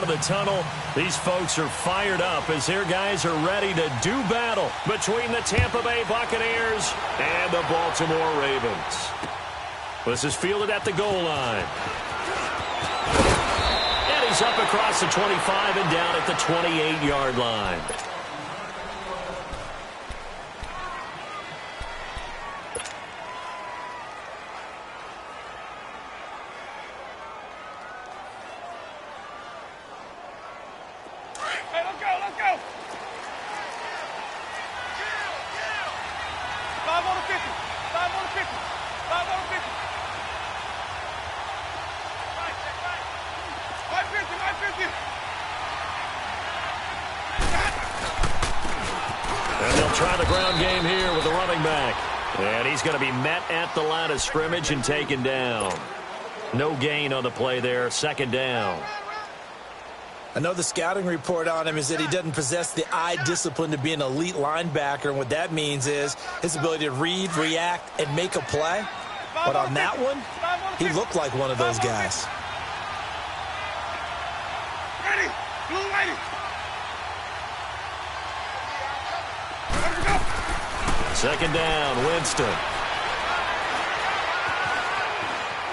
out of the tunnel. These folks are fired up as their guys are ready to do battle between the Tampa Bay Buccaneers and the Baltimore Ravens. This is fielded at the goal line. And he's up across the 25 and down at the 28-yard line. And they'll try the ground game here with the running back. And he's going to be met at the line of scrimmage and taken down. No gain on the play there. Second down. I know the scouting report on him is that he doesn't possess the eye discipline to be an elite linebacker. And what that means is his ability to read, react, and make a play. But on that one, he looked like one of those guys. Ready, blue lady. Second down, Winston.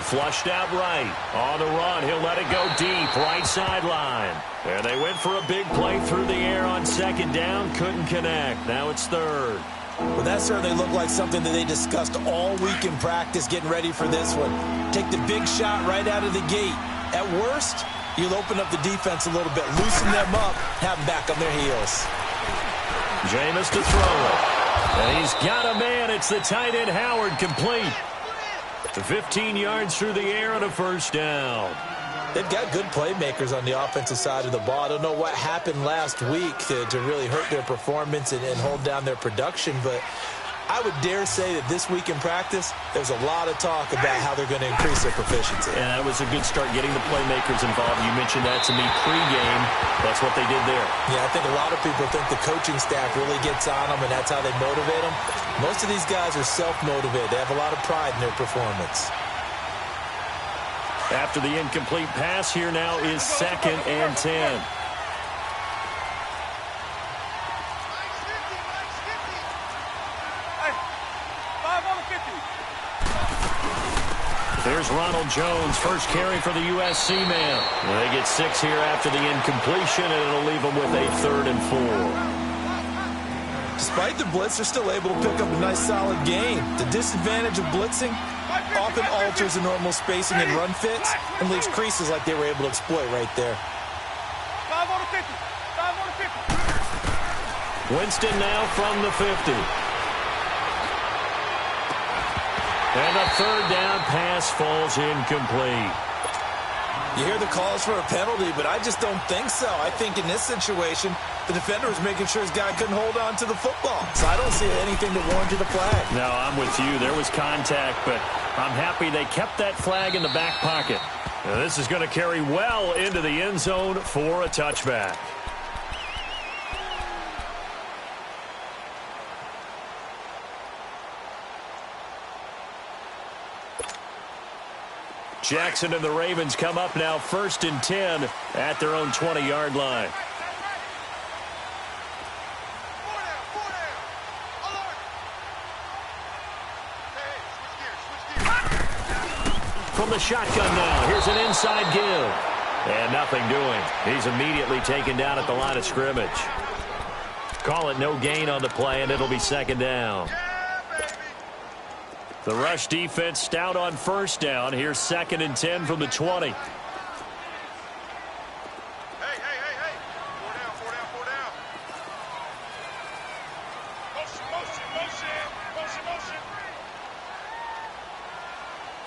Flushed out right. On the run, he'll let it go deep, right sideline. There they went for a big play through the air on second down. Couldn't connect. Now it's third. Well, that certainly looked like something that they discussed all week in practice getting ready for this one. Take the big shot right out of the gate. At worst, you'll open up the defense a little bit, loosen them up, have them back on their heels. Jameis to throw it. And he's got a man. It's the tight end Howard, complete. 15 yards through the air and a first down. They've got good playmakers on the offensive side of the ball. I don't know what happened last week to really hurt their performance and hold down their production, but I would dare say that this week in practice, there's a lot of talk about how they're going to increase their proficiency. And that was a good start, getting the playmakers involved. You mentioned that to me pregame. That's what they did there. Yeah, I think a lot of people think the coaching staff really gets on them, and that's how they motivate them. Most of these guys are self-motivated. They have a lot of pride in their performance. After the incomplete pass, here now is 2nd and 10. There's Ronald Jones, first carry for the USC man. They get 6 here after the incompletion, and it'll leave them with a 3rd and 4. Despite the blitz, they're still able to pick up a nice, solid gain. The disadvantage of blitzing often alters the normal spacing and run fits and leaves creases like they were able to exploit right there. 5 on the 50. 5 on the 50. Winston now from the 50. And the third down pass falls incomplete. You hear the calls for a penalty, but I just don't think so. I think in this situation, the defender was making sure his guy couldn't hold on to the football. So I don't see anything to warrant a flag. No, I'm with you. There was contact, but I'm happy they kept that flag in the back pocket. Now, this is going to carry well into the end zone for a touchback. Jackson and the Ravens come up now 1st and 10 at their own 20-yard line. From the shotgun now, here's an inside give. And nothing doing. He's immediately taken down at the line of scrimmage. Call it no gain on the play, and it'll be 2nd down. The rush defense stout on 1st down. Here's 2nd and 10 from the 20. Hey. 4 down. Motion.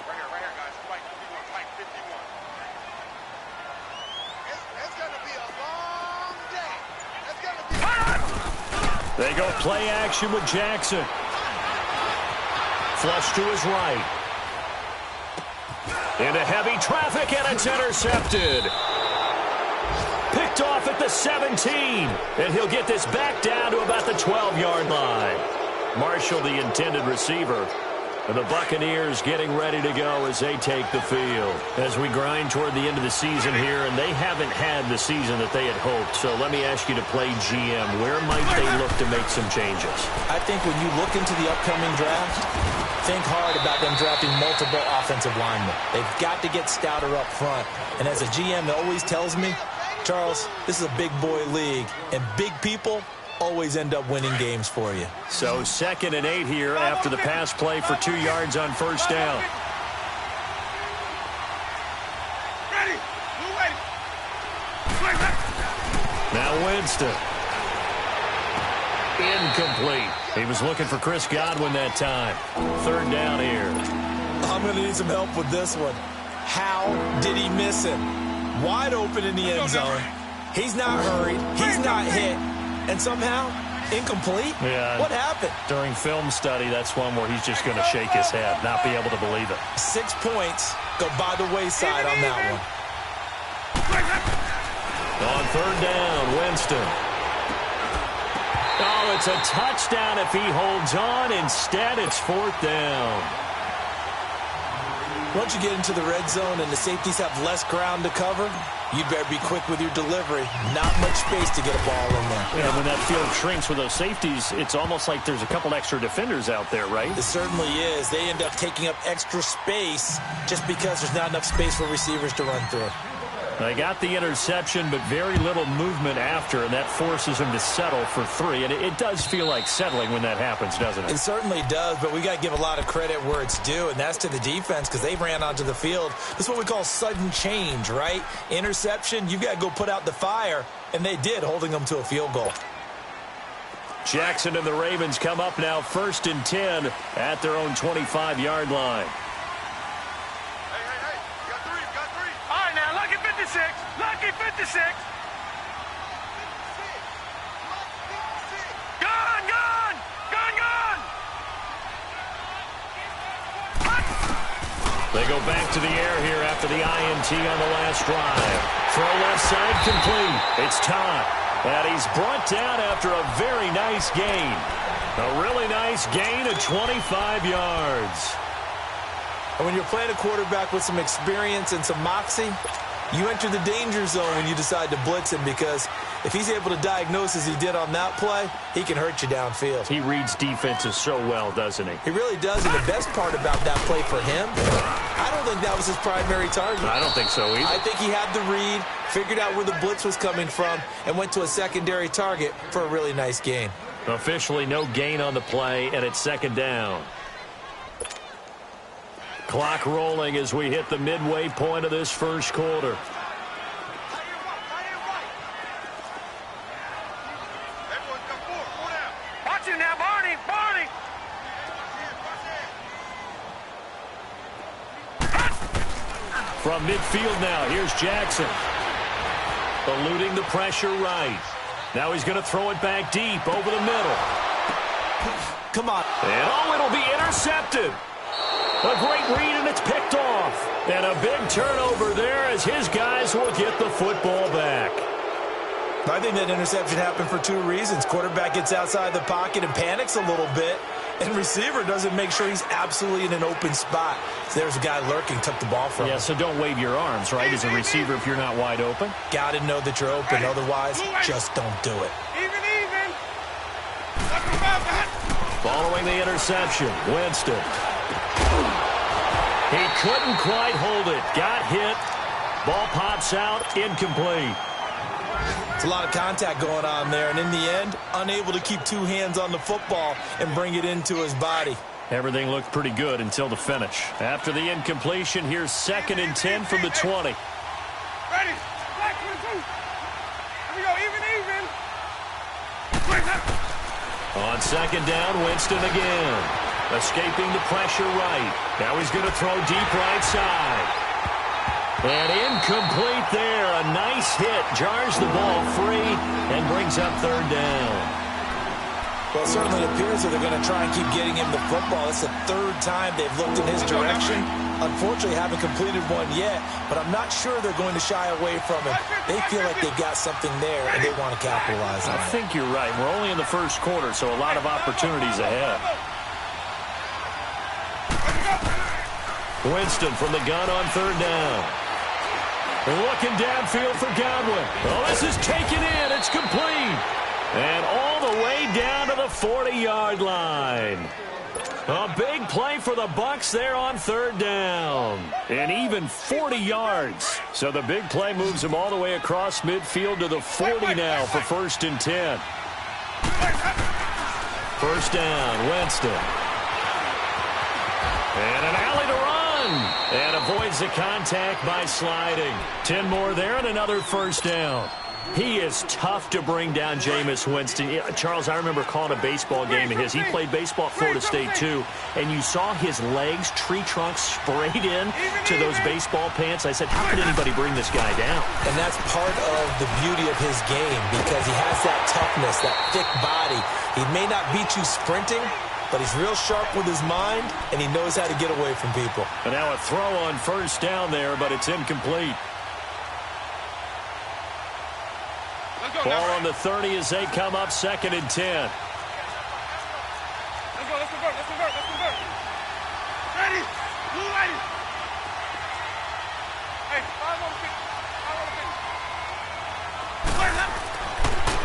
Right here, guys. Fight 51. It's going to be a long day. It's going to be They go play action with Jackson. Flush to his right. Into heavy traffic, and it's intercepted. Picked off at the 17. And he'll get this back down to about the 12-yard line. Marshall, the intended receiver, The Buccaneers getting ready to go as they take the field. As we grind toward the end of the season here, and they haven't had the season that they had hoped. So let me ask you to play GM. Where might they look to make some changes? I think when you look into the upcoming draft, think hard about them drafting multiple offensive linemen. They've got to get stouter up front. And as a GM, it always tells me, Charles, this is a big boy league, and big people always end up winning games for you. So 2nd and 8 here after the pass play for 2 yards on first down. Ready. Now Winston. Incomplete. He was looking for Chris Godwin that time. 3rd down here. I'm going to need some help with this one. How did he miss him? Wide open in the end zone. He's not hurried. He's not hit. And somehow, incomplete? Yeah. What happened? During film study, that's one where he's just going to shake his head, not be able to believe it. 6 points go by the wayside on that one. On 3rd down, Winston. Oh, it's a touchdown if he holds on. Instead, it's 4th down. Once you get into the red zone and the safeties have less ground to cover, you better be quick with your delivery. Not much space to get a ball in there. Yeah, when that field shrinks with those safeties, it's almost like there's a couple extra defenders out there, right? It certainly is. They end up taking up extra space just because there's not enough space for receivers to run through. They got the interception, but very little movement after, and that forces him to settle for 3. And it does feel like settling when that happens, doesn't it? It certainly does, but we got to give a lot of credit where it's due, and that's to the defense because they ran onto the field. This is what we call sudden change, right? Interception, you've got to go put out the fire, and they did, holding them to a field goal. Jackson and the Ravens come up now 1st and 10 at their own 25-yard line. Lucky 56. Gone. They go back to the air here after the INT on the last drive. Throw left side complete. It's Todd. And he's brought down after a very nice gain. A really nice gain of 25 yards. And when you're playing a quarterback with some experience and some moxie, you enter the danger zone when you decide to blitz him because if he's able to diagnose as he did on that play, he can hurt you downfield. He reads defenses so well, doesn't he? He really does, and the best part about that play for him, I don't think that was his primary target. I don't think so either. I think he had the read, figured out where the blitz was coming from, and went to a secondary target for a really nice gain. Officially no gain on the play, and it's 2nd down. Clock rolling as we hit the midway point of this first quarter. Watch it now, Barney. From midfield now, here's Jackson. Eluding the pressure right. Now he's going to throw it back deep over the middle. Come on. And it'll be intercepted. A great read, and it's picked off. And a big turnover there as his guys will get the football back. I think that interception happened for 2 reasons. Quarterback gets outside the pocket and panics a little bit, and receiver doesn't make sure he's absolutely in an open spot. So there's a guy lurking, took the ball from him. Yeah, so don't wave your arms, right, as a receiver if you're not wide open. Got to know that you're open. Otherwise, just don't do it. Even. Following the interception, Winston. He couldn't quite hold it. Got hit. Ball pops out. Incomplete. It's a lot of contact going on there, and in the end, unable to keep 2 hands on the football and bring it into his body. Everything looked pretty good until the finish. After the incompletion, here's 2nd and 10 from the 20. Ready. Black 22. Here we go. Even. On 2nd down, Winston again. Escaping the pressure right. Now he's going to throw deep right side. And incomplete there. A nice hit. Jars the ball free and brings up 3rd down. Well, it certainly appears that they're going to try and keep getting him the football. It's the 3rd time they've looked in his direction. Unfortunately, haven't completed one yet, but I'm not sure they're going to shy away from him. They feel like they've got something there, and they want to capitalize on it. I think you're right. We're only in the first quarter, so a lot of opportunities ahead. Winston from the gun on third down. Looking downfield for Godwin. Oh, this is taken in. It's complete. And all the way down to the 40-yard line. A big play for the Bucs there on third down. And even 40 yards. So the big play moves them all the way across midfield to the 40 now for 1st and 10. First down, Winston. And an alley to run. And avoids the contact by sliding. 10 more there and another first down. He is tough to bring down, Jameis Winston. Charles, I remember calling a baseball game of his. He played baseball at Florida State, too. And you saw his legs, tree trunks sprayed in to those baseball pants. I said, how could anybody bring this guy down? And that's part of the beauty of his game because he has that toughness, that thick body. He may not beat you sprinting, but he's real sharp with his mind, and he knows how to get away from people. And now a throw on first down there, but it's incomplete. Ball on the 30 as they come up 2nd and 10. Let's go. Ready? Blue ready. Hey, 5 on the 50.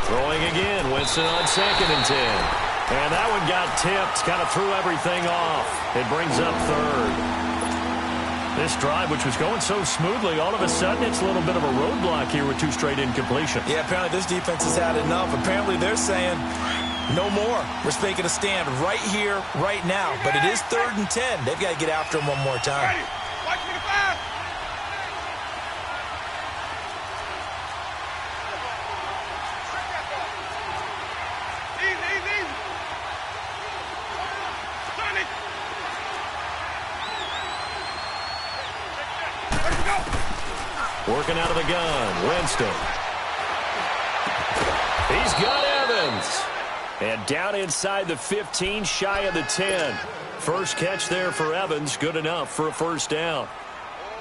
Throwing again, Winston on 2nd and 10. And that one got tipped, kind of threw everything off. It brings up 3rd. This drive, which was going so smoothly, all of a sudden it's a little bit of a roadblock here with 2 straight incompletions. Yeah, apparently this defense has had enough. Apparently they're saying no more. We're making a stand right here, right now. But it is 3rd and 10. They've got to get after him one more time. Ready? Watch me the 5. Easy. Johnny. Let's go. Working out of the gun, Winston. He's got Evans. And down inside the 15, shy of the 10. First catch there for Evans, good enough for a first down.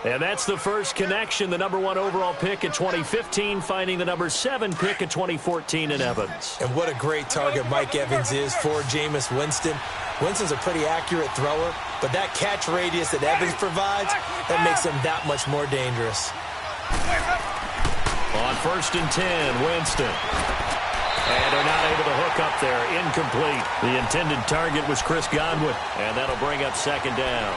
And that's the first connection, the number 1 overall pick in 2015, finding the number 7 pick in 2014 in Evans. And what a great target Mike Evans is for Jameis Winston. Winston's a pretty accurate thrower, but that catch radius that Evans provides, that makes him that much more dangerous. On 1st and 10, Winston. And they're not able to hook up there. Incomplete. The intended target was Chris Godwin, and that'll bring up 2nd down.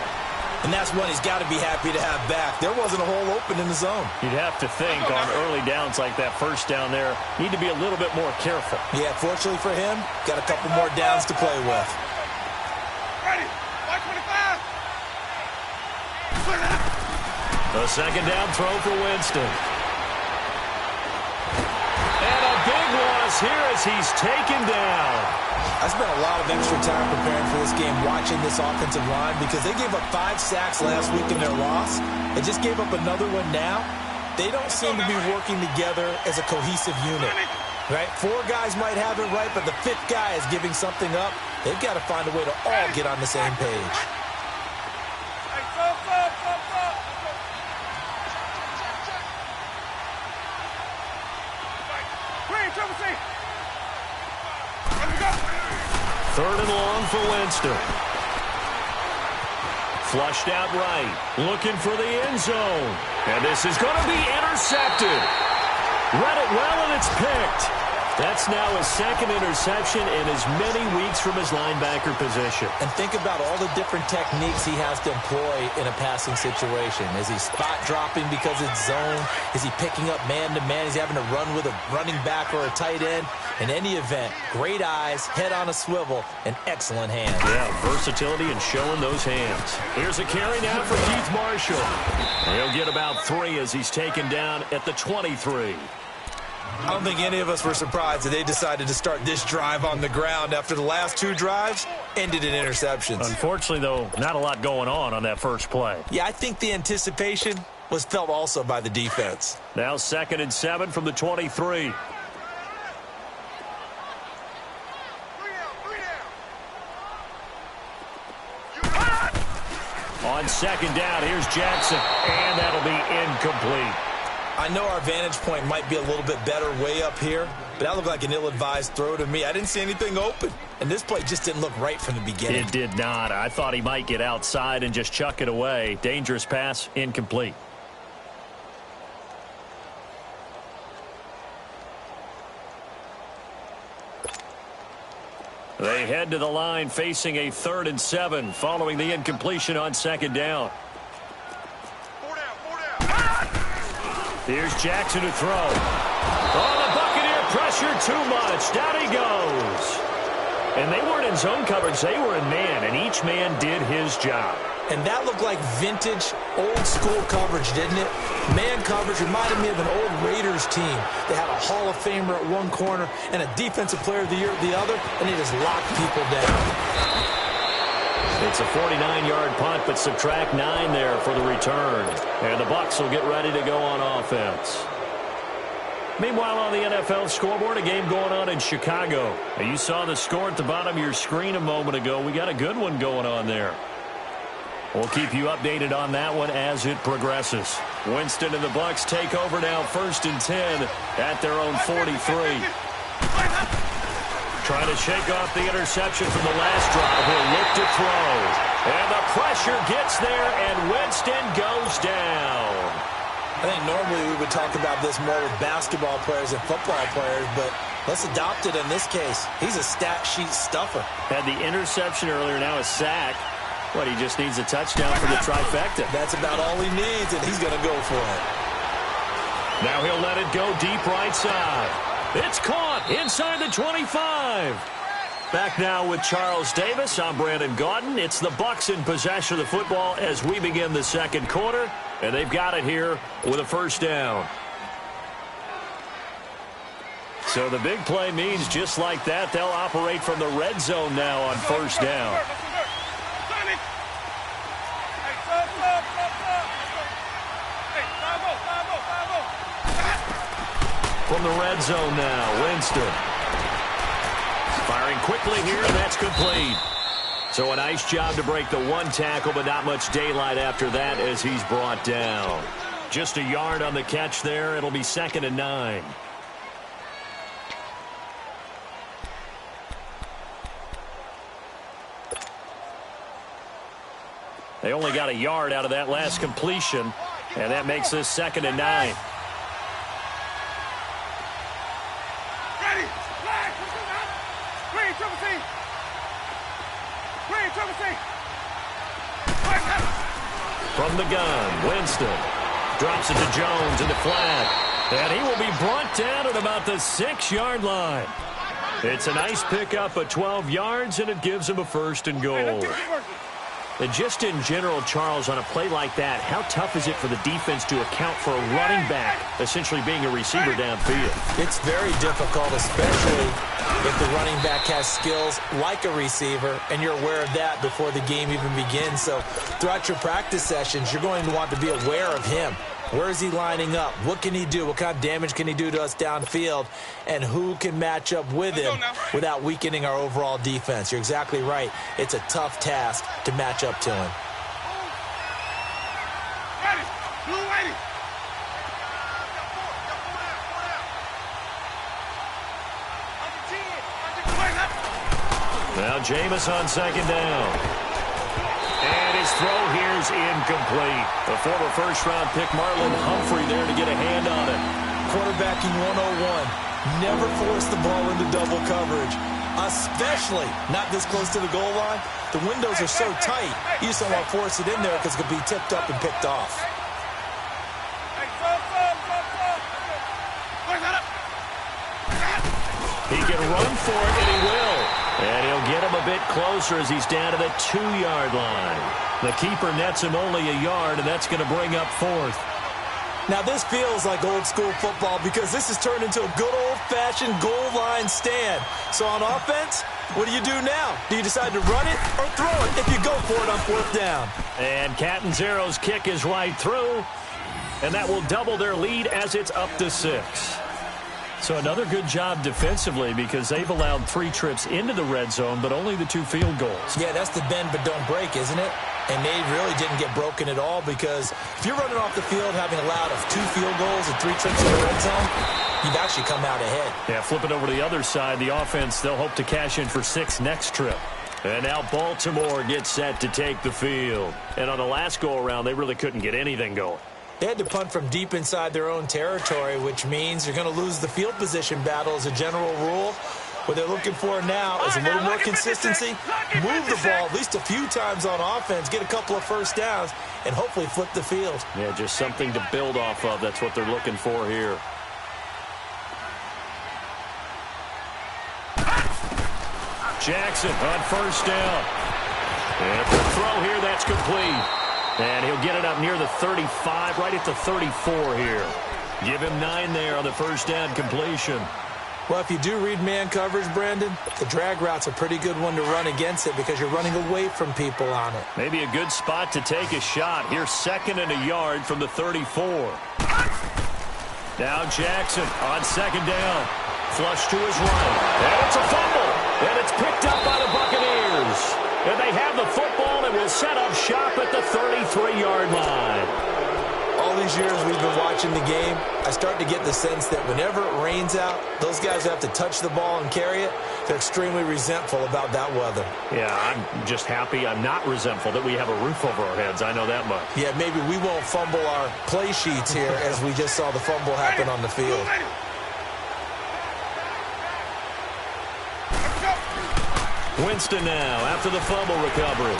And that's one he's got to be happy to have back. There wasn't a hole open in the zone. You'd have to think on early downs like that, first down there, need to be a little bit more careful. Yeah, fortunately for him, got a couple more downs to play with. Ready? Watch 25. A 2nd down throw for Winston. And a big loss here as he's taken down. I spent a lot of extra time preparing for this game watching this offensive line because they gave up 5 sacks last week in their loss. They just gave up another one now. They don't seem to be working together as a cohesive unit. Right? 4 guys might have it right, but the 5th guy is giving something up. They've got to find a way to all get on the same page. Hey, stop. Green, trouble C. Let's go. 3rd and long for Winston. Flushed out right. Looking for the end zone. And this is going to be intercepted. Read it well, and it's picked. That's now his 2nd interception in as many weeks from his linebacker position. And think about all the different techniques he has to employ in a passing situation. Is he spot dropping because it's zone? Is he picking up man-to-man? Is he having to run with a running back or a tight end? In any event, great eyes, head on a swivel, and excellent hands. Yeah, versatility and showing those hands. Here's a carry now for Keith Marshall. He'll get about 3 as he's taken down at the 23. I don't think any of us were surprised that they decided to start this drive on the ground after the last 2 drives ended in interceptions. Unfortunately, though, not a lot going on that first play. Yeah, I think the anticipation was felt also by the defense. Now 2nd and 7 from the 23. On 2nd down, here's Jackson, and that'll be incomplete. I know our vantage point might be a little bit better way up here, but that looked like an ill-advised throw to me. I didn't see anything open, and this play just didn't look right from the beginning. It did not. I thought he might get outside and just chuck it away. Dangerous pass, incomplete. They head to the line facing a 3rd and 7 following the incompletion on 2nd down. Here's Jackson to throw. Oh, the Buccaneer pressure too much. Down he goes. And they weren't in zone coverage. They were in man, and each man did his job. And that looked like vintage, old-school coverage, didn't it? Man coverage reminded me of an old Raiders team. They had a Hall of Famer at one corner and a Defensive Player of the Year at the other, and they just locked people down. It's a 49-yard punt, but subtract 9 there for the return. And the Bucs will get ready to go on offense. Meanwhile, on the NFL scoreboard, a game going on in Chicago. You saw the score at the bottom of your screen a moment ago. We got a good one going on there. We'll keep you updated on that one as it progresses. Winston and the Bucs take over now, 1st and 10 at their own 43. Trying to shake off the interception from the last drive. He'll look to throw. And the pressure gets there, and Winston goes down. I think normally we would talk about this more with basketball players and football players, but let's adopt it in this case. He's a stat sheet stuffer. Had the interception earlier, now a sack. But he just needs a touchdown for the trifecta. That's about all he needs, and he's going to go for it. Now he'll let it go deep right side. It's caught inside the 25. Back now with Charles Davis. I'm Brandon Gaudin. It's the Bucs in possession of the football as we begin the 2nd quarter. And they've got it here with a 1st down. So the big play means just like that, they'll operate from the red zone now on 1st down. From the red zone now, Winston. Firing quickly here, and that's complete. So a nice job to break the 1 tackle, but not much daylight after that as he's brought down. Just a yard on the catch there. It'll be 2nd and 9. They only got a yard out of that last completion, and that makes this 2nd and 9. From the gun, Winston drops it to Jones in the flat, and he will be brought down at about the 6-yard line. It's a nice pickup of 12 yards, and it gives him a 1st and goal. And just in general, Charles, on a play like that, how tough is it for the defense to account for a running back essentially being a receiver downfield? It's very difficult, especially if the running back has skills like a receiver, and you're aware of that before the game even begins. So throughout your practice sessions, you're going to want to be aware of him. Where is he lining up? What can he do? What kind of damage can he do to us downfield? And who can match up with him without weakening our overall defense? You're exactly right. It's a tough task to match up to him. Now Jameis on 2nd down. And his throw here is incomplete. The former 1st-round pick Marlon Humphrey there to get a hand on it. Quarterbacking 101. Never force the ball into double coverage, especially not this close to the goal line. The windows are so tight, you just don't want to force it in there because it could be tipped up and picked off. He can run for it, and he will. And he'll get him a bit closer as he's down to the 2-yard line. The keeper nets him only a yard, and that's going to bring up 4th. Now, this feels like old-school football because this has turned into a good old-fashioned goal line stand. So on offense, what do you do now? Do you decide to run it or throw it if you go for it on 4th down? And Catanzaro's kick is right through, and that will double their lead as it's up to 6. So another good job defensively because they've allowed 3 trips into the red zone, but only the 2 field goals. Yeah, that's the bend but don't break, isn't it? And they really didn't get broken at all, because if you're running off the field having allowed 2 field goals and 3 trips in the red zone, you've actually come out ahead. Yeah, flip it over to the other side. The offense, they'll hope to cash in for 6 next trip. And now Baltimore gets set to take the field. And on the last go-around, they really couldn't get anything going. They had to punt from deep inside their own territory, which means you're going to lose the field position battle as a general rule. What they're looking for now is a little more consistency, move the ball at least a few times on offense, get a couple of first downs, and hopefully flip the field. Yeah, just something to build off of. That's what they're looking for here. Jackson on first down. And the throw here, that's complete. And he'll get it up near the 35, right at the 34 here. Give him 9 there on the first down completion. Well, if you do read man coverage, Brandon, the drag route's a pretty good one to run against it because you're running away from people on it. Maybe a good spot to take a shot. Here's 2nd and a yard from the 34. Now Jackson on 2nd down. Flush to his right. And it's a fumble. And it's picked up by the Buccaneers. And they have the football and will set up shop at the 33-yard line. All these years we've been watching the game, I start to get the sense that whenever it rains out, those guys who have to touch the ball and carry it, they're extremely resentful about that weather. Yeah, I'm just happy I'm not resentful that we have a roof over our heads. I know that much. Yeah, maybe we won't fumble our play sheets here as we just saw the fumble happen on the field. Winston now after the fumble recovery.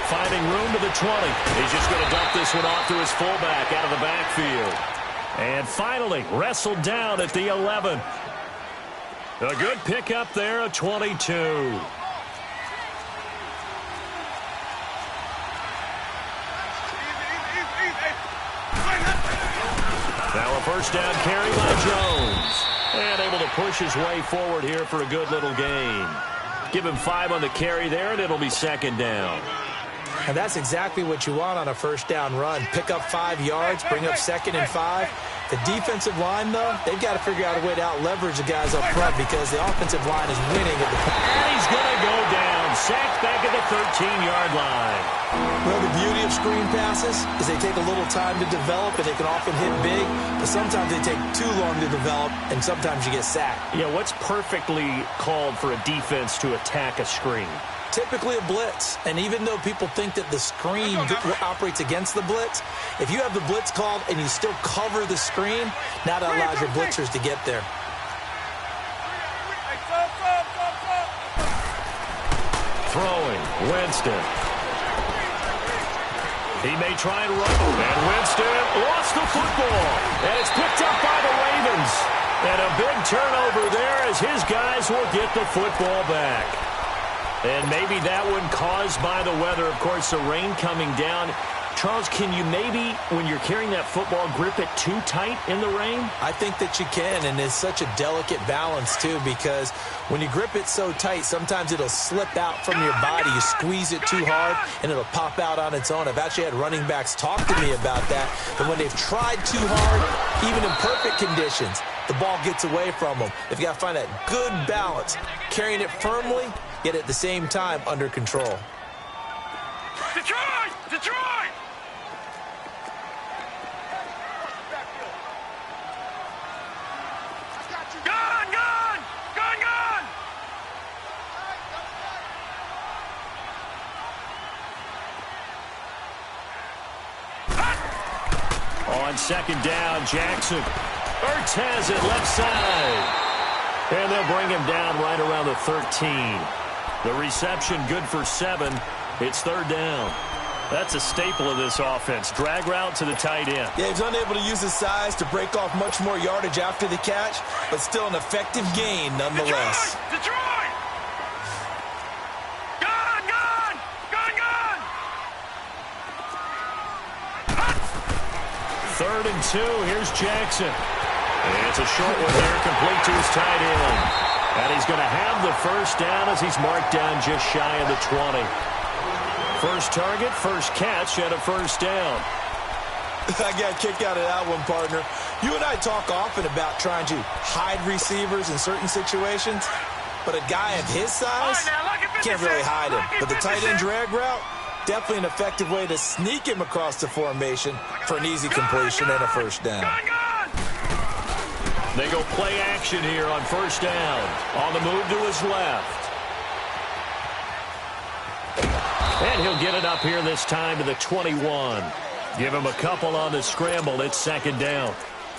Finding room to the 20. He's just going to dump this one off to his fullback out of the backfield. And finally, wrestled down at the 11. A good pickup there, a 22. Now a first down carry by Jones. And able to push his way forward here for a good little gain. Give him 5 on the carry there, and it'll be 2nd down. And that's exactly what you want on a first down run. Pick up 5 yards, bring up 2nd and 5. The defensive line, though, they've got to figure out a way to out-leverage the guys up front because the offensive line is winning at the point. And he's going to go down. Sacked back at the 13-yard line. Well, the beauty of screen passes is they take a little time to develop, and they can often hit big, but sometimes they take too long to develop, and sometimes you get sacked. Yeah, what's perfectly called for a defense to attack a screen? Typically a blitz, and even though people think that the screen operates against the blitz, if you have the blitz called and you still cover the screen, now that allows your blitzers to get there. Throwing, Winston. He may try and run, and Winston lost the football, and it's picked up by the Ravens. And a big turnover there as his guys will get the football back. And maybe that one caused by the weather. Of course, the rain coming down. Charles, can you maybe, when you're carrying that football, grip it too tight in the rain? I think that you can, and it's such a delicate balance, too, because when you grip it so tight, sometimes it'll slip out from your body. You squeeze it too hard, and it'll pop out on its own. I've actually had running backs talk to me about that, that when they've tried too hard, even in perfect conditions, the ball gets away from them. They've got to find that good balance, carrying it firmly, yet at the same time under control. Detroit! Detroit! Gone! Gone! Gone! Gone! On 2nd down, Jackson. Ertz has it left side. And they'll bring him down right around the 13. The reception good for 7. It's 3rd down. That's a staple of this offense. Drag route to the tight end. Yeah, he's unable to use his size to break off much more yardage after the catch, but still an effective gain nonetheless. Detroit! Detroit! Gone! Gone! Gone! Gone! 3rd and 2. Here's Jackson. And it's a short one there, complete to his tight end. And he's going to have the first down as he's marked down just shy of the 20. First target, first catch, and a first down. I got a kick out of that one, partner. You and I talk often about trying to hide receivers in certain situations, but a guy of his size can't really hide him. But the tight end drag route, Definitely an effective way to sneak him across the formation for an easy completion and a first down. They go play action here on first down. On the move to his left. And he'll get it up here this time to the 21. Give him a couple on the scramble. It's second down.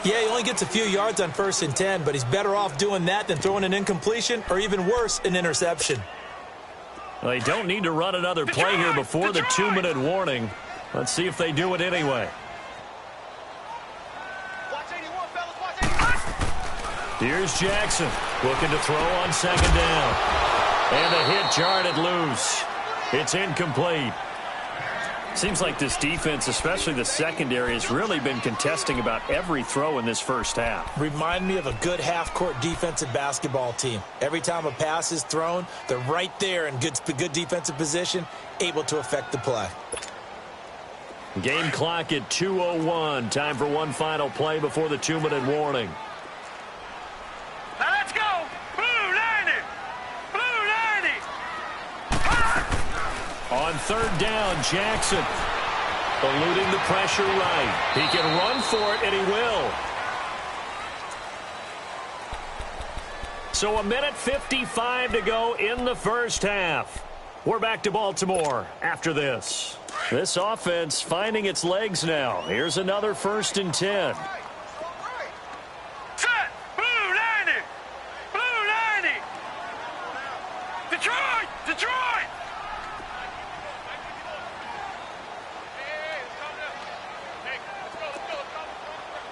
Yeah, he only gets a few yards on 1st and 10, but he's better off doing that than throwing an incompletion or even worse, an interception. Well, they don't need to run another play here before the 2-minute warning. Let's see if they do it anyway. Here's Jackson looking to throw on second down. And the hit jarred it loose. It's incomplete. Seems like this defense, especially the secondary, has really been contesting about every throw in this first half. Remind me of a good half-court defensive basketball team. Every time a pass is thrown, they're right there in good defensive position, able to affect the play. Game clock at 2:01. Time for one final play before the 2-minute warning. Now let's go! Blue 90! Blue 90! On third down, Jackson eluding the pressure right. He can run for it, and he will. So 1:55 to go in the first half. We're back to Baltimore after this. This offense finding its legs now. Here's another 1st and 10. Set! Blue 90! Blue 90! Detroit! Detroit!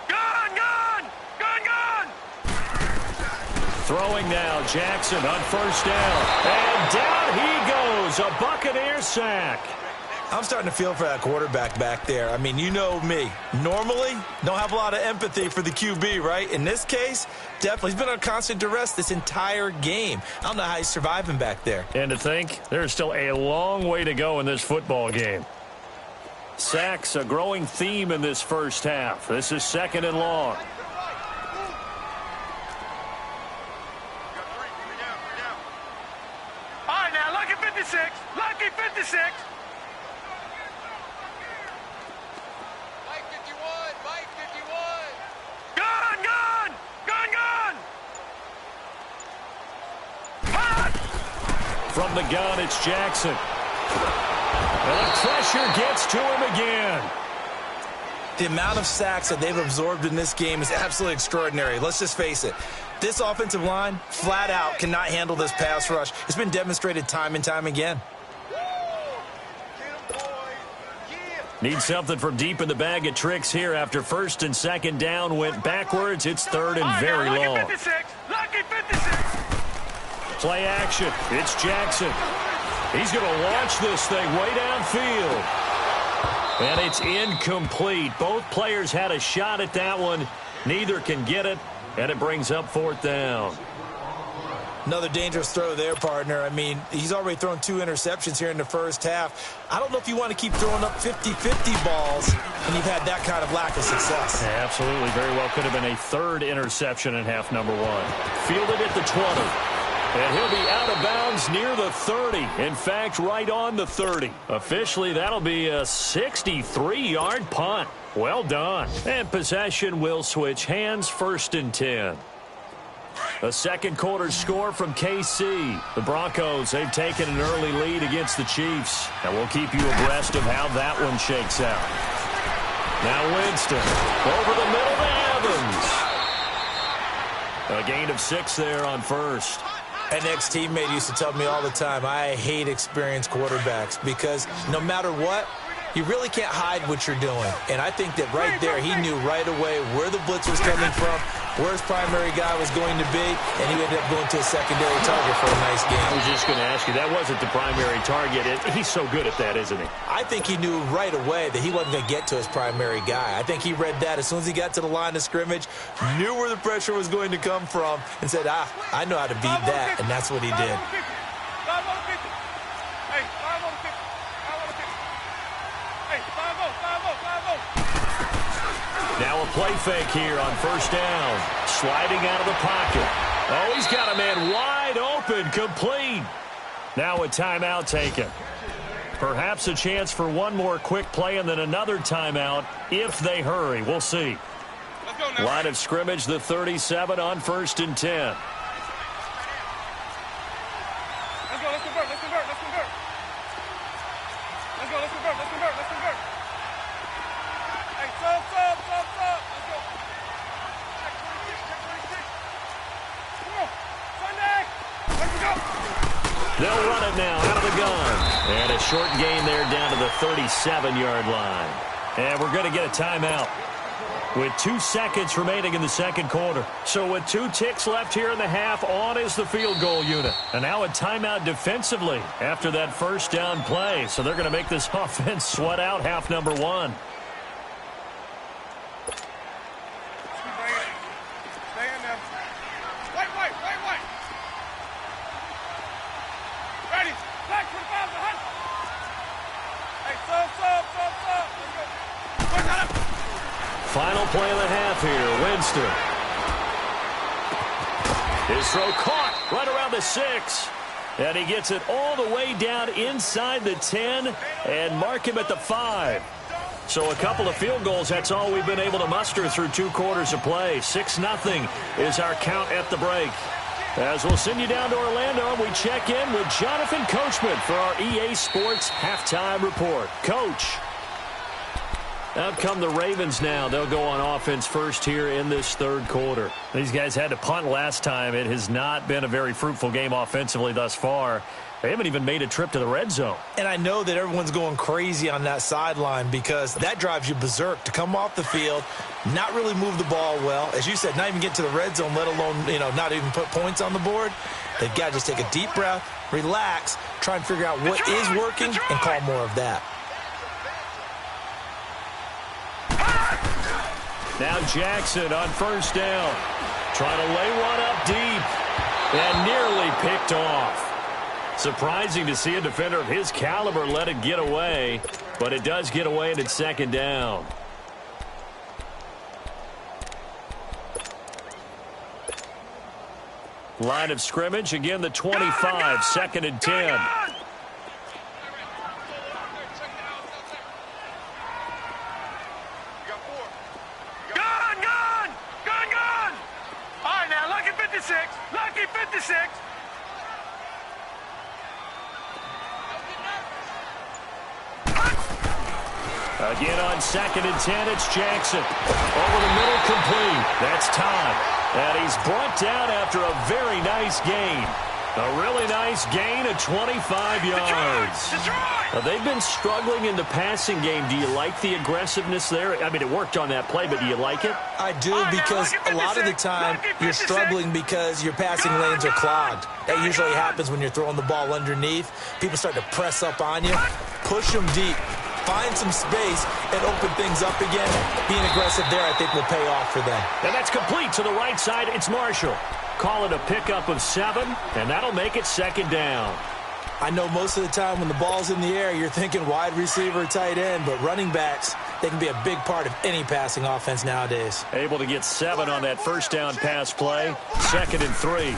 Gun! Gun! Gun! Gun! Throwing now, Jackson on first down. And down he goes. A Buccaneer sack. I'm starting to feel for that quarterback back there. I mean, you know me. Normally, don't have a lot of empathy for the QB, right? In this case, definitely. He's been on constant duress this entire game. I don't know how he's surviving back there. And to think, there's still a long way to go in this football game. Sacks, a growing theme in this first half. This is 2nd and long. All right, now, lucky 56. Lucky 56. Mike 51. Mike 51. Gun! Gun! Gun! Gun! Hot! From the gun, it's Jackson. And the pressure gets to him again. The amount of sacks that they've absorbed in this game is absolutely extraordinary. Let's just face it. This offensive line, flat out, cannot handle this pass rush. It's been demonstrated time and time again. Need something from deep in the bag of tricks here after 1st and 2nd down went backwards. It's 3rd and very long. Lucky 56. Lucky 56. Play action. It's Jackson. He's going to launch this thing way downfield. And it's incomplete. Both players had a shot at that one. Neither can get it, and it brings up 4th down. Another dangerous throw there, partner. I mean, he's already thrown 2 interceptions here in the first half. I don't know if you want to keep throwing up 50-50 balls when you've had that kind of lack of success. Yeah, absolutely. Very well could have been a 3rd interception in half number 1. Fielded at the 20. And he'll be out of bounds near the 30. In fact, right on the 30. Officially, that'll be a 63-yard punt. Well done. And possession will switch hands, 1st and 10. A second quarter score from KC. The Broncos, they've taken an early lead against the Chiefs. And we'll keep you abreast of how that one shakes out. Now Winston over the middle to Evans. A gain of 6 there on 1st. An ex-teammate used to tell me all the time, I hate experienced quarterbacks because no matter what, you really can't hide what you're doing. And I think that right there, he knew right away where the blitz was coming from, where his primary guy was going to be, and he ended up going to a secondary target for a nice game. I was just going to ask you, that wasn't the primary target. He's so good at that, isn't he? I think he knew right away that he wasn't going to get to his primary guy. I think he read that as soon as he got to the line of scrimmage, knew where the pressure was going to come from, and said, I know how to beat that, and that's what he did. Now a play fake here on 1st down. Sliding out of the pocket. Oh, he's got a man wide open, complete. Now a timeout taken. Perhaps a chance for one more quick play and then another timeout if they hurry. We'll see. Line of scrimmage, the 37 on 1st and 10. Let's go, let's convert, let's convert, let's convert. Let's go, let's convert, let's convert, let's convert. Hey, sub. Let's go. Check 26. Come on. Sunday. Let's go. They'll run it now out of the gun. And a short gain there down to the 37-yard line. And we're going to get a timeout with 2 seconds remaining in the second quarter. So with 2 ticks left here in the half, on is the field goal unit. And now a timeout defensively after that first down play. So they're going to make this offense sweat out half number 1. Stay in there. White. Ready. Black 25 to hunt. Hey, sub. Let's go. Final play of the half here. Winston. His throw caught right around the 6. And he gets it all the way down inside the 10 and mark him at the 5. So a couple of field goals, that's all we've been able to muster through 2 quarters of play. 6-0 is our count at the break. As we'll send you down to Orlando, we check in with Jonathan Coachman for our EA Sports Halftime Report. Coach. Out come the Ravens now. They'll go on offense first here in this third quarter. These guys had to punt last time. It has not been a very fruitful game offensively thus far. They haven't even made a trip to the red zone. And I know that everyone's going crazy on that sideline because that drives you berserk to come off the field, not really move the ball well. As you said, not even get to the red zone, let alone, not even put points on the board. They've got to just take a deep breath, relax, try and figure out what is working and call more of that. Now Jackson on first down. Trying to lay one up deep and nearly picked off. Surprising to see a defender of his caliber let it get away, but it does get away and it's second down. Line of scrimmage, again the 25, 2nd and 10. Lucky 56. Again on 2nd and 10, it's Jackson. Over the middle, complete. That's Todd. And he's brought down after a very nice gain. A really nice gain of 25 yards. They've been struggling in the passing game. Do you like the aggressiveness there? I mean, it worked on that play, but do you like it? I do, because a lot of the time you're struggling because your passing lanes are clogged. That usually happens when you're throwing the ball underneath. People start to press up on you. Push them deep. Find some space and open things up again. Being aggressive there, I think, will pay off for them. And that's complete to the right side. It's Marshall. Call it a pickup of 7, and that'll make it second down. I know most of the time when the ball's in the air, you're thinking wide receiver, tight end, but running backs, they can be a big part of any passing offense nowadays. Able to get 7 on that first down pass play. 2nd and 3.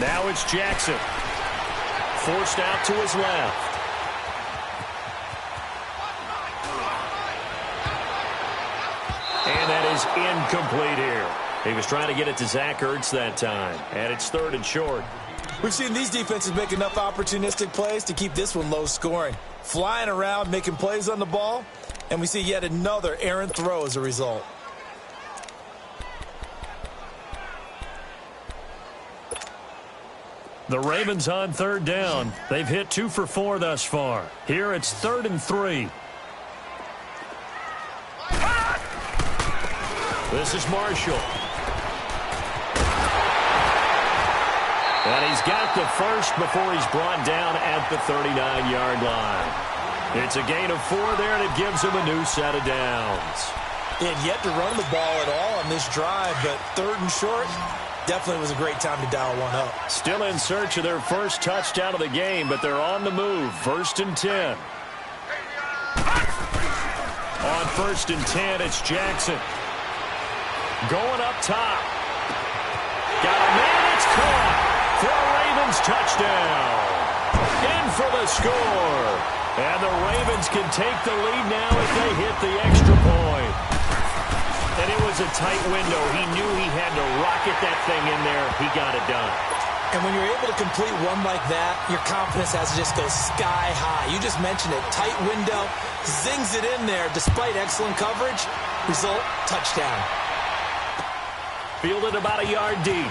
Now it's Jackson. Forced out to his left. And that is incomplete here. He was trying to get it to Zach Ertz that time. And it's 3rd and short. We've seen these defenses make enough opportunistic plays to keep this one low scoring. Flying around, making plays on the ball. And we see yet another errant throw as a result. The Ravens on 3rd down. They've hit 2 for 4 thus far. Here it's 3rd and 3. This is Marshall. And he's got the first before he's brought down at the 39-yard line. It's a gain of 4 there, and it gives him a new set of downs. They had yet to run the ball at all on this drive, but 3rd and short, definitely was a great time to dial one up. Still in search of their first touchdown of the game, but they're on the move. 1st and 10. On 1st and 10, it's Jackson. Going up top. Got a man, it's caught for a Ravens touchdown. in for the score. And the Ravens can take the lead now as they hit the extra point. And it was a tight window. He knew he had to rocket that thing in there. He got it done. And when you're able to complete one like that, your confidence has to just go sky high. You just mentioned it. Tight window, zings it in there despite excellent coverage. Result, touchdown. Fielded about a yard deep.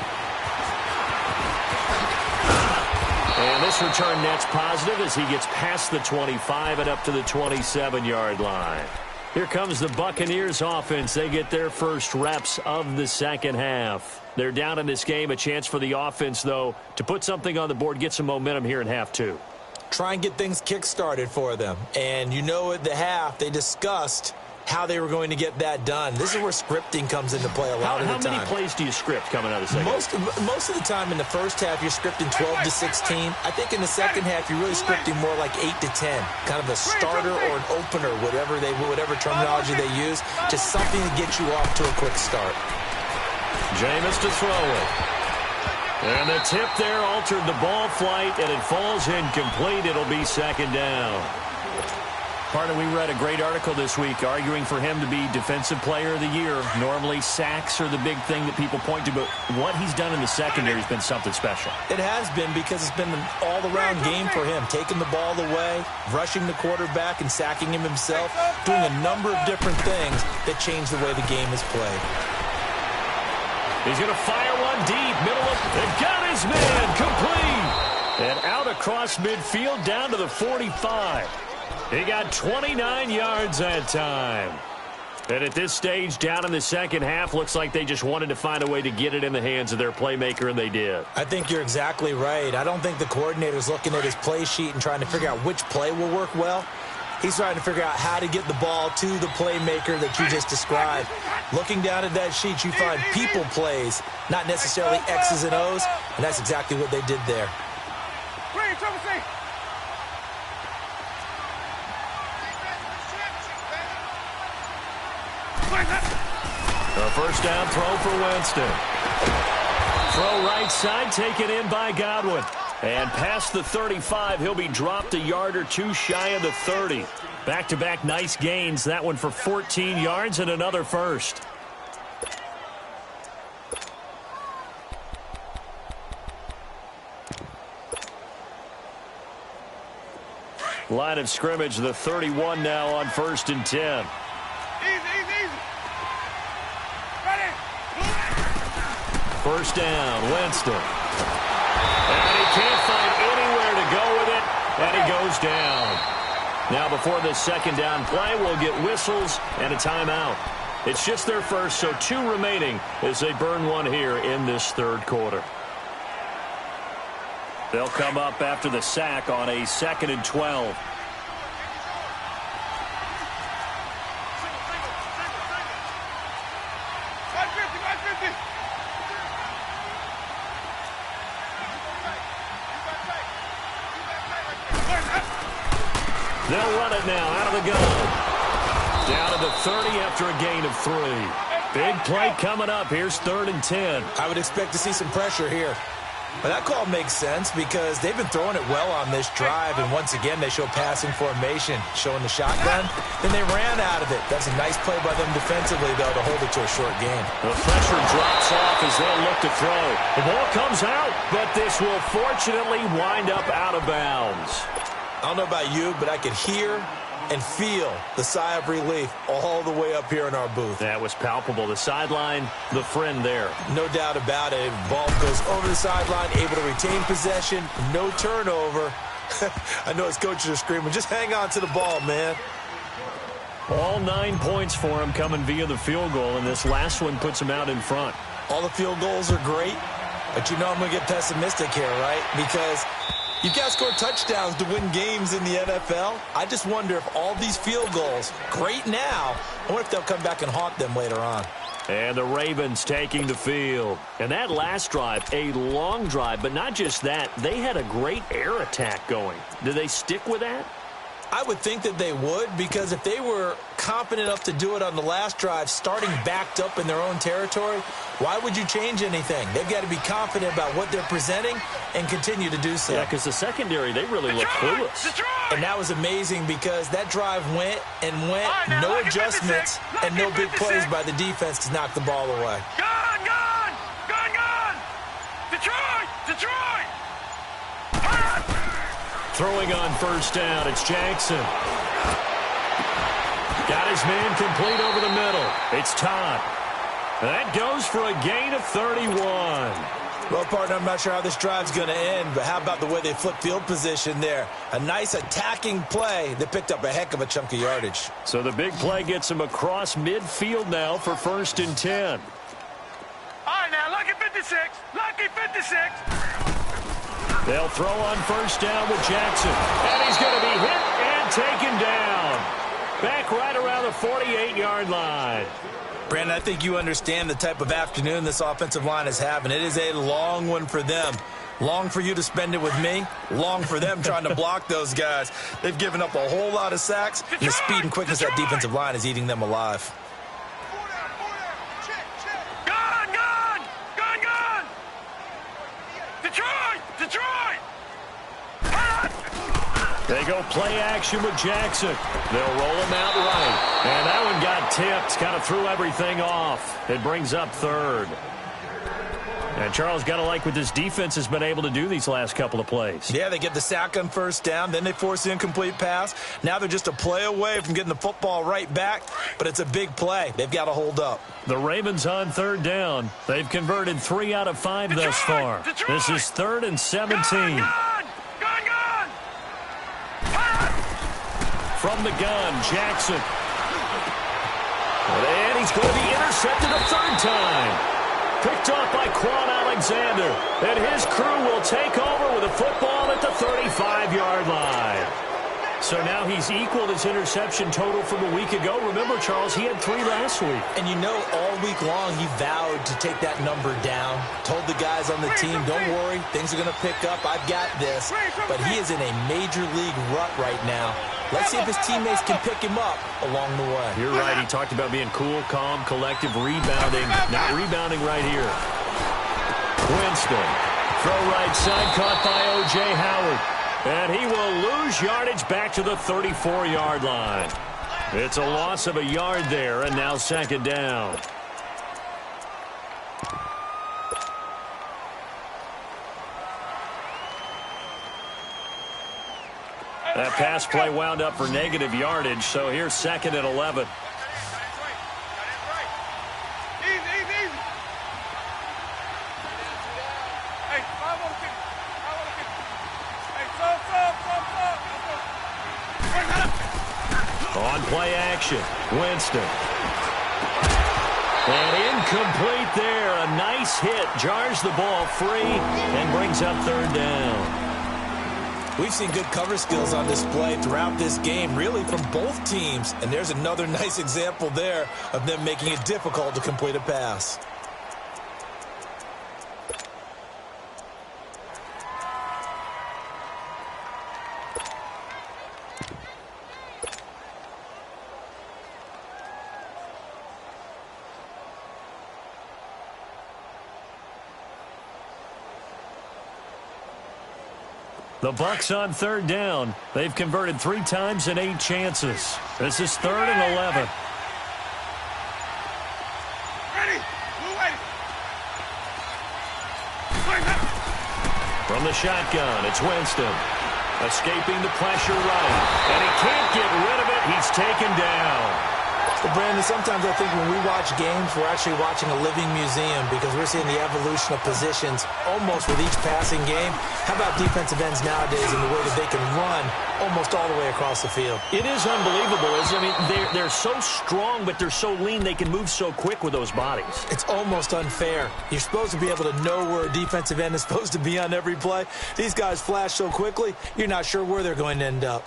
And this return net's positive as he gets past the 25 and up to the 27-yard line. Here comes the Buccaneers offense. They get their first reps of the second half. They're down in this game. A chance for the offense, though, to put something on the board, get some momentum here in half two. Try and get things kick-started for them. And you know at the half, they discussed how they were going to get that done. This is where scripting comes into play a lot of the time. How many plays do you script coming out of the second half? Most of the time in the first half, you're scripting 12 to 16. I think in the second half, you're really scripting more like 8 to 10. Kind of a starter or an opener, whatever terminology they use. Just something to get you off to a quick start. Jameis to throw it. And the tip there altered the ball flight, and it falls incomplete. It'll be second down. Partner, we read a great article this week arguing for him to be Defensive Player of the Year. Normally, sacks are the big thing that people point to, but what he's done in the secondary has been something special. It has been because it's been an all-around game for him. Taking the ball away, rushing the quarterback, and sacking him himself, doing a number of different things that change the way the game is played. He's going to fire one deep, middle of, and got his man, complete. And out across midfield, down to the 45. He got 29 yards that time. And at this stage, down in the second half, looks like they just wanted to find a way to get it in the hands of their playmaker, and they did. I think you're exactly right. I don't think the coordinator's looking at his play sheet and trying to figure out which play will work well. He's trying to figure out how to get the ball to the playmaker that you just described. Looking down at that sheet, you find people plays, not necessarily X's and O's, and that's exactly what they did there. A first down throw for Winston. Throw right side, taken in by Godwin. And past the 35, he'll be dropped a yard or two shy of the 30. Back-to-back nice gains. That one for 14 yards and another first. Line of scrimmage, the 31 now on 1st and 10. First down, Winston. And he can't find anywhere to go with it, and he goes down. Now before this second down play, we'll get whistles and a timeout. It's just their first, so 2 remaining as they burn one here in this third quarter. They'll come up after the sack on a 2nd and 12. They'll run it now out of the gun. Down to the 30 after a gain of 3. Big play coming up. Here's 3rd and 10. I would expect to see some pressure here. But that call makes sense because they've been throwing it well on this drive, and once again they show passing formation, showing the shotgun. Then they ran out of it. That's a nice play by them defensively, though, to hold it to a short game. The pressure drops off as they'll look to throw. The ball comes out, but this will fortunately wind up out of bounds. I don't know about you, but I could hear and feel the sigh of relief all the way up here in our booth. That was palpable. The sideline, the friend there. No doubt about it. Ball goes over the sideline, able to retain possession, no turnover. I know his coaches are screaming, just hang on to the ball, man. All 9 points for him coming via the field goal, and this last one puts him out in front. All the field goals are great, but you know I'm going to get pessimistic here, right? Because you've got to score touchdowns to win games in the NFL. I just wonder if all these field goals, great now, I wonder if they'll come back and haunt them later on. And the Ravens taking the field. And that last drive, a long drive, but not just that. They had a great air attack going. Do they stick with that? I would think that they would, because if they were confident enough to do it on the last drive, starting backed up in their own territory, why would you change anything? They've got to be confident about what they're presenting and continue to do so. Yeah, because the secondary, they really look clueless. And that was amazing because that drive went and went, no adjustments, and no big plays by the defense to knock the ball away. Gone! Detroit! Throwing on first down, it's Jackson. Got his man complete over the middle. It's Todd. That goes for a gain of 31. Well, partner, I'm not sure how this drive's going to end, but how about the way they flip field position there? A nice attacking play that picked up a heck of a chunk of yardage. So the big play gets him across midfield now for 1st and 10. All right, now, lucky 56. They'll throw on first down with Jackson. And he's going to be hit and taken down. Back right around the 48-yard line. Brandon, I think you understand the type of afternoon this offensive line is having. It is a long one for them. Long for you to spend it with me. Long for them trying to block those guys. They've given up a whole lot of sacks, and the speed and quickness of that defensive line is eating them alive. They go play action with Jackson. They'll roll him out right. And that one got tipped. Kind of threw everything off. It brings up 3rd. And Charles, got to like what this defense has been able to do these last couple of plays. Yeah, they get the sack on first down. Then they force the incomplete pass. Now they're just a play away from getting the football right back. But it's a big play. They've got to hold up. The Ravens on 3rd down. They've converted 3 out of 5 thus far. This is 3rd and 17. From the gun, Jackson. And he's going to be intercepted a 3rd time. Picked off by Quan Alexander. And his crew will take over with a football at the 35-yard line. So now he's equaled his interception total from a week ago. Remember, Charles, he had 3 last week. And you know, all week long he vowed to take that number down. Told the guys on the team, don't worry, things are going to pick up. I've got this. But he is in a major league rut right now. Let's see if his teammates can pick him up along the way. You're right. He talked about being cool, calm, collective, rebounding. Not rebounding right here. Winston. Throw right side, caught by O.J. Howard. And he will lose yardage back to the 34-yard line. It's a loss of a yard there, and now 2nd down. That pass play wound up for negative yardage, so here's 2nd and 11. On play action, Winston. And incomplete there. A nice hit. Jars the ball free and brings up 3rd down. We've seen good cover skills on display throughout this game, really from both teams. And there's another nice example there of them making it difficult to complete a pass. The Bucs on 3rd down. They've converted 3 times in 8 chances. This is 3rd and 11. From the shotgun, it's Winston. Escaping the pressure right. And he can't get rid of it. He's taken down. Well, Brandon, sometimes I think when we watch games, we're actually watching a living museum because we're seeing the evolution of positions almost with each passing game. How about defensive ends nowadays and the way that they can run almost all the way across the field? It is unbelievable, isn't it? I mean, they're so strong, but they're so lean, they can move so quick with those bodies. It's almost unfair. You're supposed to be able to know where a defensive end is supposed to be on every play. These guys flash so quickly, you're not sure where they're going to end up.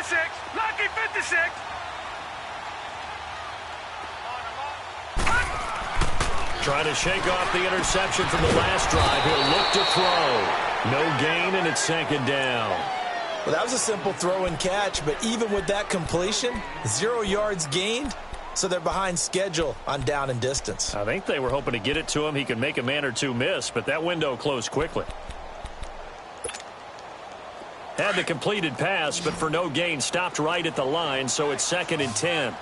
56. Lucky 56. Trying to shake off the interception from the last drive. He'll look to throw. No gain, and it's second down. Well, that was a simple throw and catch, but even with that completion, 0 yards gained, so they're behind schedule on down and distance. I think they were hoping to get it to him. He could make a man or two miss, but that window closed quickly. Had the completed pass, but for no gain, stopped right at the line, so it's 2nd and 10.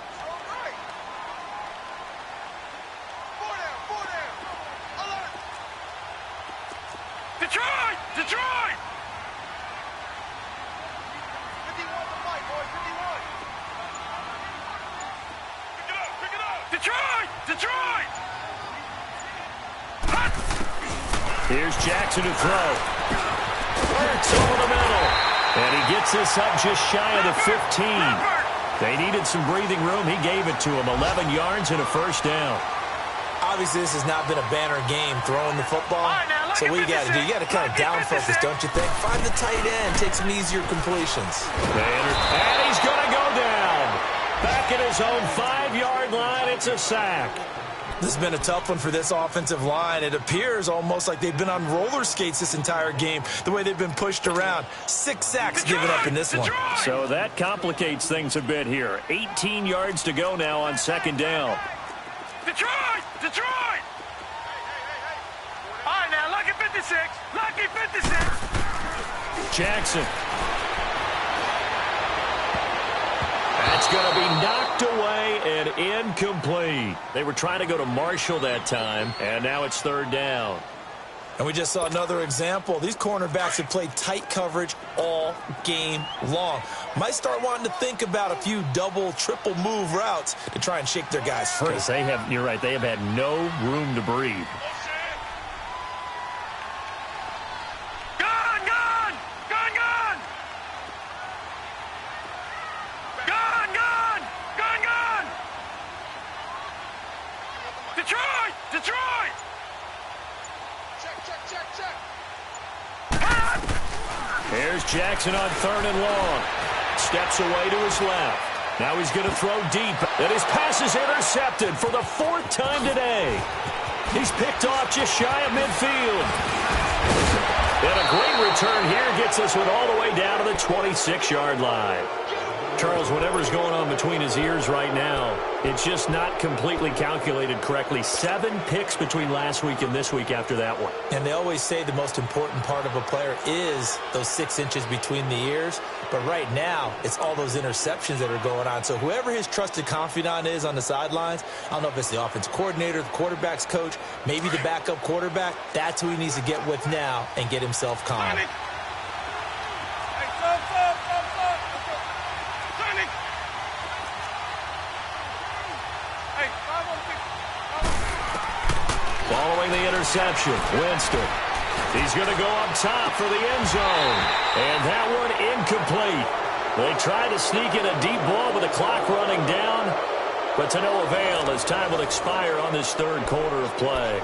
Detroit! Detroit! 51 to fight, boys. 51. Pick it up! Detroit! Detroit! Here's Jackson to throw. Hurts over the middle. And he gets this up just shy of the 15. They needed some breathing room. He gave it to him. 11 yards and a first down. Obviously, this has not been a banner game throwing the football. So what you got to do, you got to kind of down focus, don't you think? Find the tight end, take some easier completions. And he's going to go down. Back at his own 5-yard line, it's a sack. This has been a tough one for this offensive line. It appears almost like they've been on roller skates this entire game, the way they've been pushed around. 6 sacks given up in this one. So that complicates things a bit here. 18 yards to go now on 2nd down. Detroit! Detroit! All right, now, lucky 56. Lucky 56. Jackson. That's going to be knocked away and incomplete. They were trying to go to Marshall that time, and now it's 3rd down. And we just saw another example. These cornerbacks have played tight coverage all game long. Might start wanting to think about a few double, triple move routes to try and shake their guys free. Because they have, you're right, they have had no room to breathe. Gun! Gun! Gun! Gun! Gun! Gun! Gun! Gun! Detroit! Detroit! Check. Here's Jackson on 3rd and long. Steps away to his left. Now he's going to throw deep. And his pass is intercepted for the 4th time today. He's picked off just shy of midfield. And a great return here gets this one all the way down to the 26-yard line. Charles, whatever's going on between his ears right now, it's just not completely calculated correctly. 7 picks between last week and this week after that one. And they always say the most important part of a player is those 6 inches between the ears. But right now, it's all those interceptions that are going on. So whoever his trusted confidant is on the sidelines, I don't know if it's the offense coordinator, the quarterback's coach, maybe the backup quarterback, that's who he needs to get with now and get himself calm. Hey, Following the interception, Winston. He's going to go up top for the end zone. And that one incomplete. They try to sneak in a deep ball with the clock running down, but to no avail as time will expire on this 3rd quarter of play.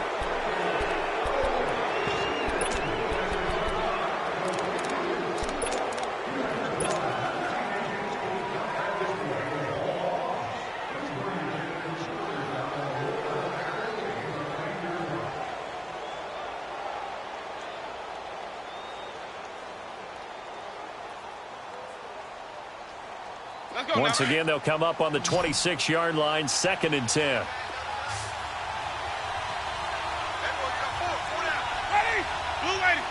Once again, they'll come up on the 26-yard line, 2nd and 10. ready? Blue lady.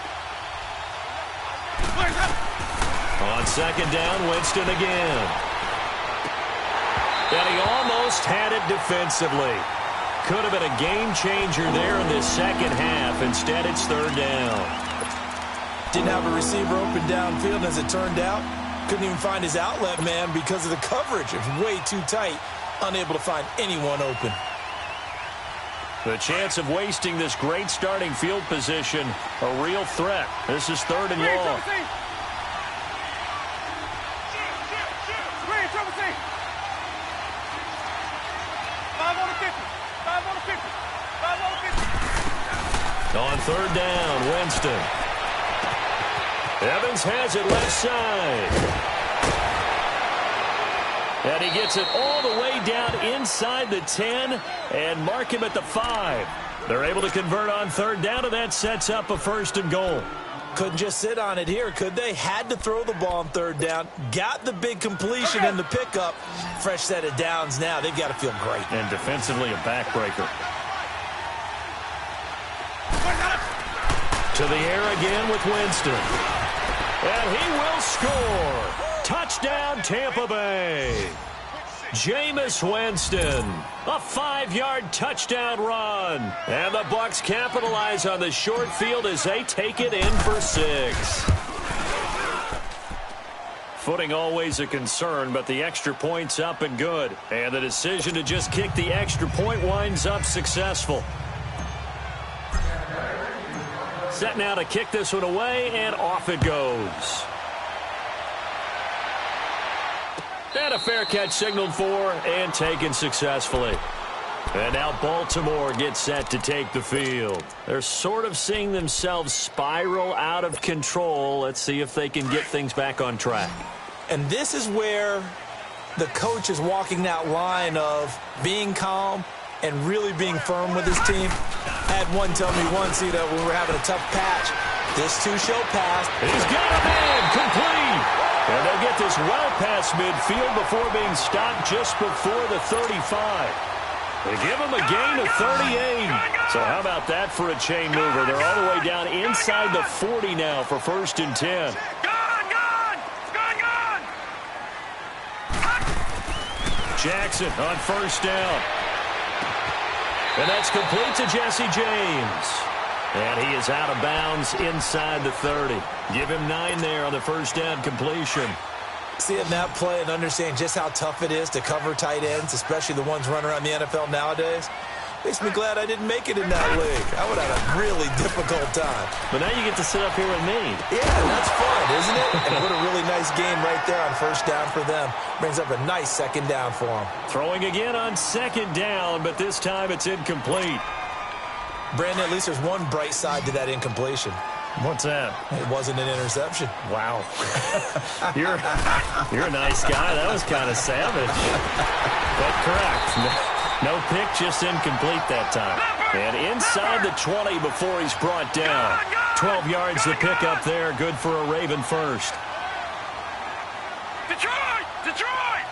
On 2nd down, Winston again. And he almost had it defensively. Could have been a game changer there in this 2nd half. Instead, it's 3rd down. Didn't have a receiver open downfield, as it turned out. Couldn't even find his outlet man because of the coverage. It was way too tight. Unable to find anyone open. The chance of wasting this great starting field position, a real threat. This is 3rd and long. On 3rd down, Winston. Evans has it left side. And he gets it all the way down inside the 10 and mark him at the 5. They're able to convert on third down, and that sets up a 1st and goal. Couldn't just sit on it here, could they? Had to throw the ball on third down. Got the big completion and the pickup. Fresh set of downs now. They've got to feel great. And defensively, a backbreaker. To the air again with Winston. And he will score. Touchdown, Tampa Bay. Jameis Winston, a 5-yard touchdown run. And the Bucs capitalize on the short field as they take it in for 6. Footing always a concern, but the extra point's up and good. And the decision to just kick the extra point winds up successful. Set now to kick this one away, and off it goes. And a fair catch signaled for and taken successfully. And now Baltimore gets set to take the field. They're sort of seeing themselves spiral out of control. Let's see if they can get things back on track. And this is where the coach is walking that line of being calm and really being firm with his team. I had one tell me once, when we were having a tough patch, this too shall pass. He's got a man complete. And they get this well past midfield before being stopped just before the 35. They give him a gain of 38. So how about that for a chain mover? They're all the way down inside the 40 now for 1st and 10. Jackson on 1st down. And that's complete to Jesse James. And he is out of bounds inside the 30. Give him 9 there on the 1st down completion. Seeing that play and understanding just how tough it is to cover tight ends, especially the ones running around the NFL nowadays, makes me glad I didn't make it in that league. I would have had a really difficult time. But now you get to sit up here with me. Yeah, that's fun, isn't it? And put a really nice game right there on 1st down for them. Brings up a nice 2nd down for them. Throwing again on 2nd down, but this time it's incomplete. Brandon, at least there's one bright side to that incompletion. What's that? It wasn't an interception. Wow. You're a nice guy. That was kind of savage. But correct. No pick, just incomplete that time. And inside the 20 before he's brought down. 12 yards to pick up there. Good for a Raven first. Detroit! Detroit!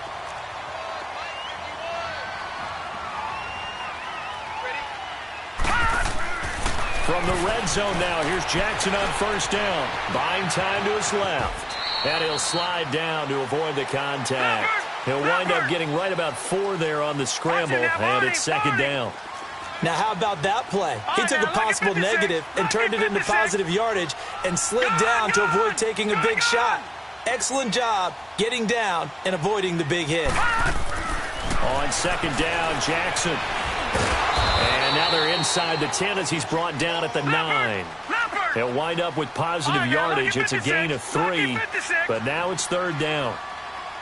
From the red zone now, here's Jackson on 1st down. Buying time to his left. And he'll slide down to avoid the contact. He'll wind up getting right about 4 there on the scramble, and it's 2nd down. Now, how about that play? He took a possible negative and turned it into positive yardage and slid down to avoid taking a big shot. Excellent job getting down and avoiding the big hit. On 2nd down, Jackson. And now they're inside the 10 as he's brought down at the 9. He'll wind up with positive yardage. It's a gain of 3, but now it's 3rd down.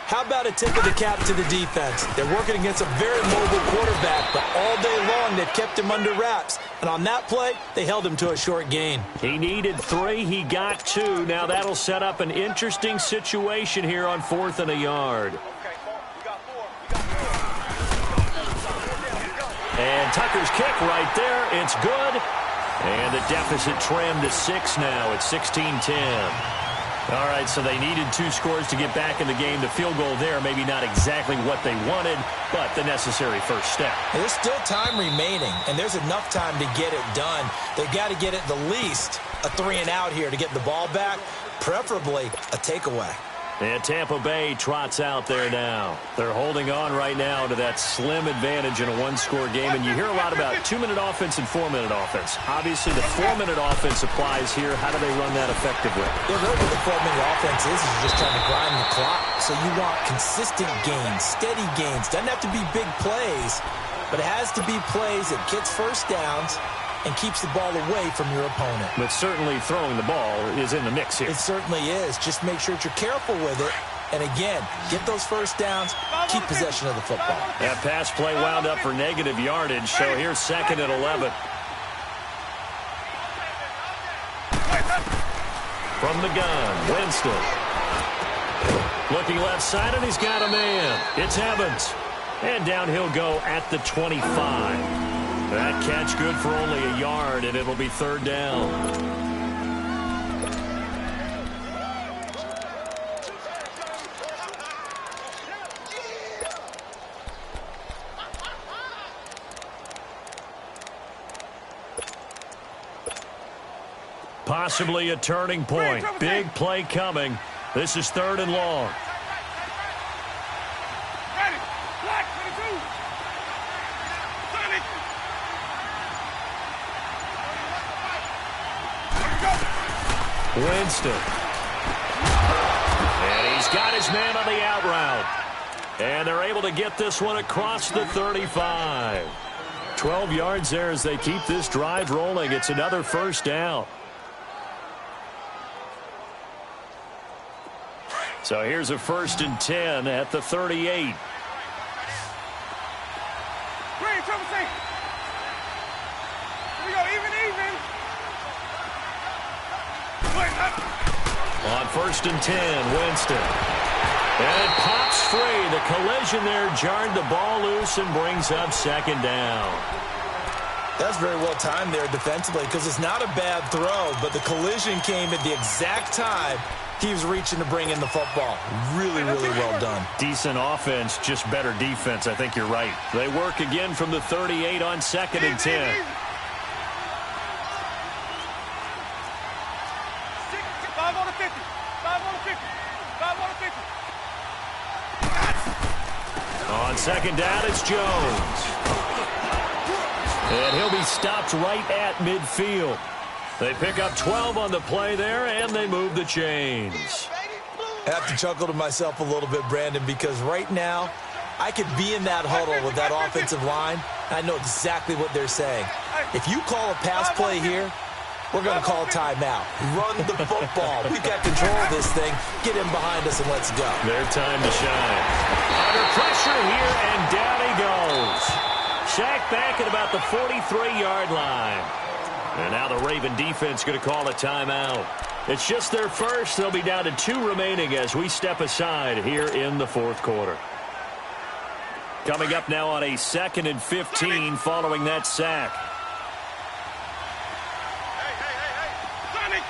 How about a tip of the cap to the defense? They're working against a very mobile quarterback, but all day long they've kept him under wraps. And on that play, they held him to a short gain. He needed 3. He got 2. Now that'll set up an interesting situation here on 4th and a yard. And Tucker's kick right there. It's good. And the deficit trimmed to 6 now. It's 16-10. All right, so they needed 2 scores to get back in the game. The field goal there, maybe not exactly what they wanted, but the necessary first step. There's still time remaining, and there's enough time to get it done. They've got to get at the least a 3 and out here to get the ball back, preferably a takeaway. And Tampa Bay trots out there now. They're holding on right now to that slim advantage in a 1-score game. And you hear a lot about 2-minute offense and 4-minute offense. Obviously, the 4-minute offense applies here. How do they run that effectively? Yeah, really what the 4-minute offense is just trying to grind the clock. So you want consistent gains, steady gains. Doesn't have to be big plays, but it has to be plays that gets first downs and keeps the ball away from your opponent. But certainly throwing the ball is in the mix here. It certainly is. Just make sure that you're careful with it. And again, get those first downs, keep possession of the football. That pass play wound up for negative yardage, so here's 2nd and 11. From the gun, Winston. Looking left side, and he's got a man. It's Evans. And down he'll go at the 25. That catch good for only a yard, and it'll be third down. Possibly a turning point. Big play coming. This is third and long. Ready. Black, 22. Winston. And he's got his man on the out route. And they're able to get this one across the 35. 12 yards there as they keep this drive rolling. It's another first down. So here's a 1st and 10 at the 38. Green, triple C. Here we go, even. On 1st and 10, Winston. And it pops free. The collision there jarred the ball loose and brings up second down. That's very well timed there defensively because it's not a bad throw, but the collision came at the exact time he was reaching to bring in the football. Really, really well done. Decent offense, just better defense. I think you're right. They work again from the 38 on 2nd and 10. 5 on the 50. 5 on the 50. 5 on the 50. On 2nd down, it's Jones. And he'll be stopped right at midfield. They pick up 12 on the play there, and they move the chains. I have to chuckle to myself a little bit, Brandon, because right now I could be in that huddle with that offensive line, and I know exactly what they're saying. If you call a pass play here, we're going to call timeout. Run the football. We've got control of this thing. Get him behind us and let's go. Their time to shine. Under pressure here, and down he goes. Sacked back at about the 43-yard line. And now the Raven defense going to call a timeout. It's just their first. They'll be down to 2 remaining as we step aside here in the 4th quarter. Coming up now on a 2nd and 15 following that sack. Sonny!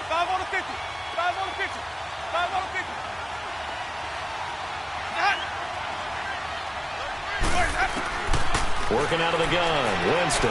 5 on the 50. 5 on the 50. 5 on the 50. Working out of the gun, Winston.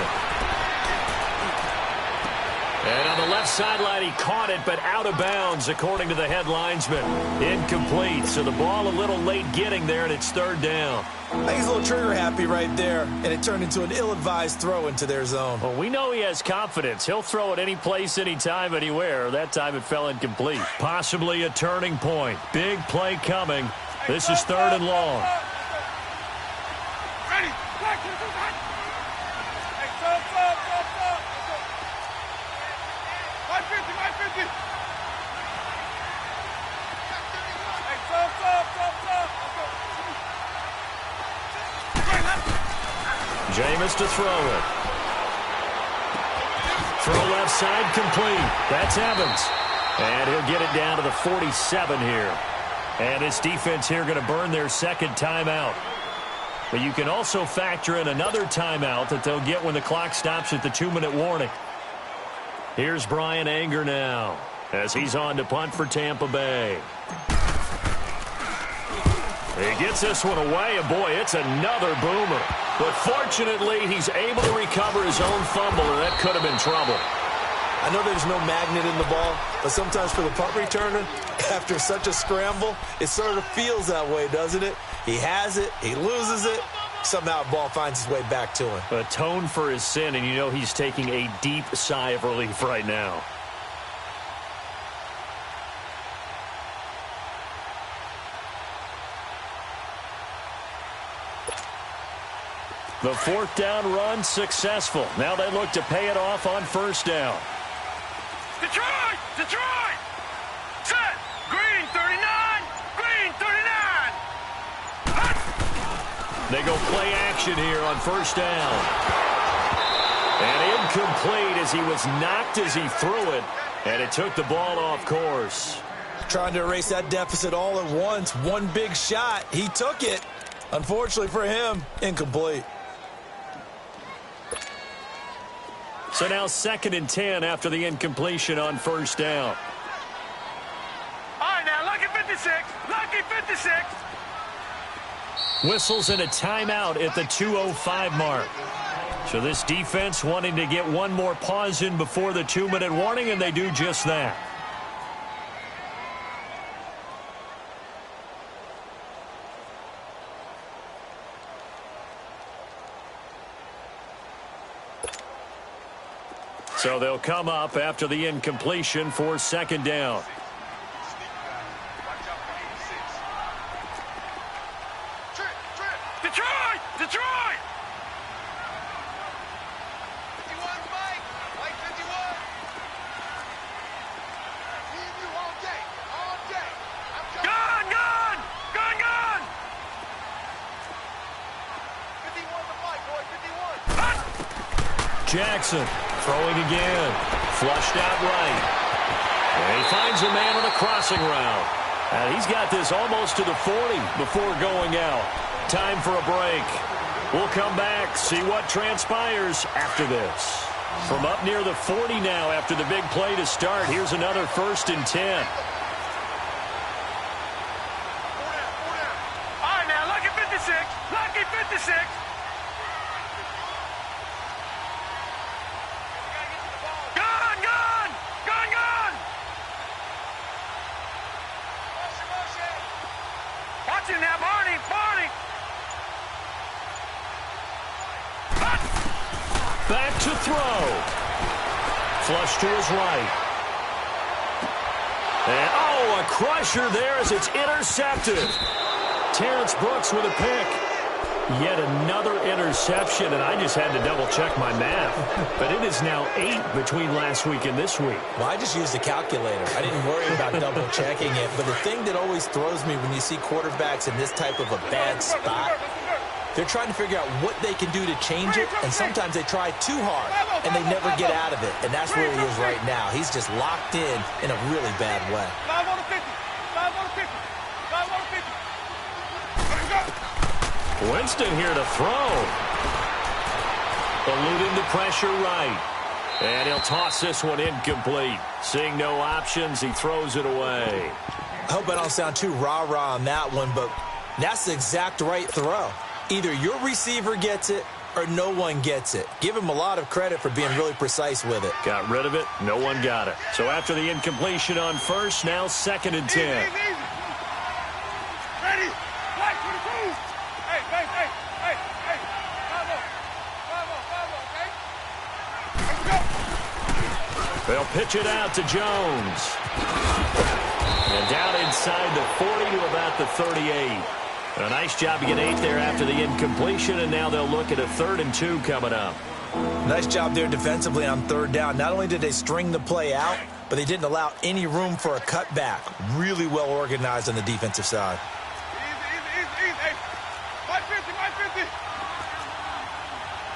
And on the left sideline, he caught it, but out of bounds, according to the head linesman. Incomplete, so the ball a little late getting there, and it's 3rd down. I think he's a little trigger happy right there, and it turned into an ill-advised throw into their zone. Well, we know he has confidence. He'll throw it any place, anytime, anywhere. That time it fell incomplete. Possibly a turning point. Big play coming. This is 3rd and long. Ready. Black, 22. Hey, sub. 50. Hey, sub. Jameis to throw it. Throw left side complete. That's Evans. And he'll get it down to the 47 here. And this defense here going to burn their 2nd timeout. But you can also factor in another timeout that they'll get when the clock stops at the 2-minute warning. Here's Brian Anger now as he's on to punt for Tampa Bay. He gets this one away, and boy, it's another boomer. But fortunately, he's able to recover his own fumble, and that could have been trouble. I know there's no magnet in the ball, but sometimes for the punt returner, after such a scramble, it sort of feels that way, doesn't it? He has it, he loses it, somehow the ball finds its way back to him. Atone for his sin, and you know he's taking a deep sigh of relief right now. The 4th down run successful. Now they look to pay it off on 1st down. Detroit! Set! Green 39! Green 39! They go play action here on 1st down. And incomplete as he was knocked as he threw it. And it took the ball off course. trying to erase that deficit all at once. One big shot. He took it. Unfortunately for him, incomplete. So now 2nd and 10 after the incompletion on first down. All right, now, lucky 56. Lucky 56. Whistles and a timeout at the 2:05 mark. So this defense wanting to get one more pause in before the 2-minute warning, and they do just that. So they'll come up after the incompletion for 2nd down. Detroit! Detroit! 51's Mike. Mike 51. Me and you all day. All day. I'm coming. Gun! Gun! Gun! Gun! 51's a Mike, boy. 51. Jackson throwing again. Flushed out right. And he finds a man on a crossing route. And he's got this almost to the 40 before going out. Time for a break. We'll come back, see what transpires after this. From up near the 40 now after the big play to start, here's another 1st and 10. All right, now, lucky 56. Lucky 56. Gun! Gun! Gun! Gun! Watch it now, Barney! Barney! Back to throw. Flush to his right. And, oh, a crusher there as it's intercepted. Terrence Brooks with a pick. Yet another interception, and I just had to double-check my math. But it is now 8 between last week and this week. Well, I just used the calculator. I didn't worry about double-checking it. But the thing that always throws me when you see quarterbacks in this type of a bad spot, they're trying to figure out what they can do to change it, and sometimes they try too hard, and they never get out of it. And that's where he is right now. He's just locked in a really bad way. 5 on the 50. 5 on the 50. 5 on the 50. Winston here to throw. Eluding the pressure right. And he'll toss this one incomplete. Seeing no options, he throws it away. I hope I don't sound too rah-rah on that one, but that's the exact right throw. Either your receiver gets it or no one gets it. Give him a lot of credit for being really precise with it. Got rid of it. No one got it. So after the incompletion on first, now 2nd and 10. Easy, easy. Ready? Black 22. Hey, hey, hey, hey, hey. 5 on, okay? Let's go. They'll pitch it out to Jones. And down inside the 40 to about the 38. A nice job to get 8 there after the incompletion, and now they'll look at a 3rd and 2 coming up. Nice job there defensively on 3rd down. Not only did they string the play out, but they didn't allow any room for a cutback. Really well organized on the defensive side. Easy. Hey, 550, 550.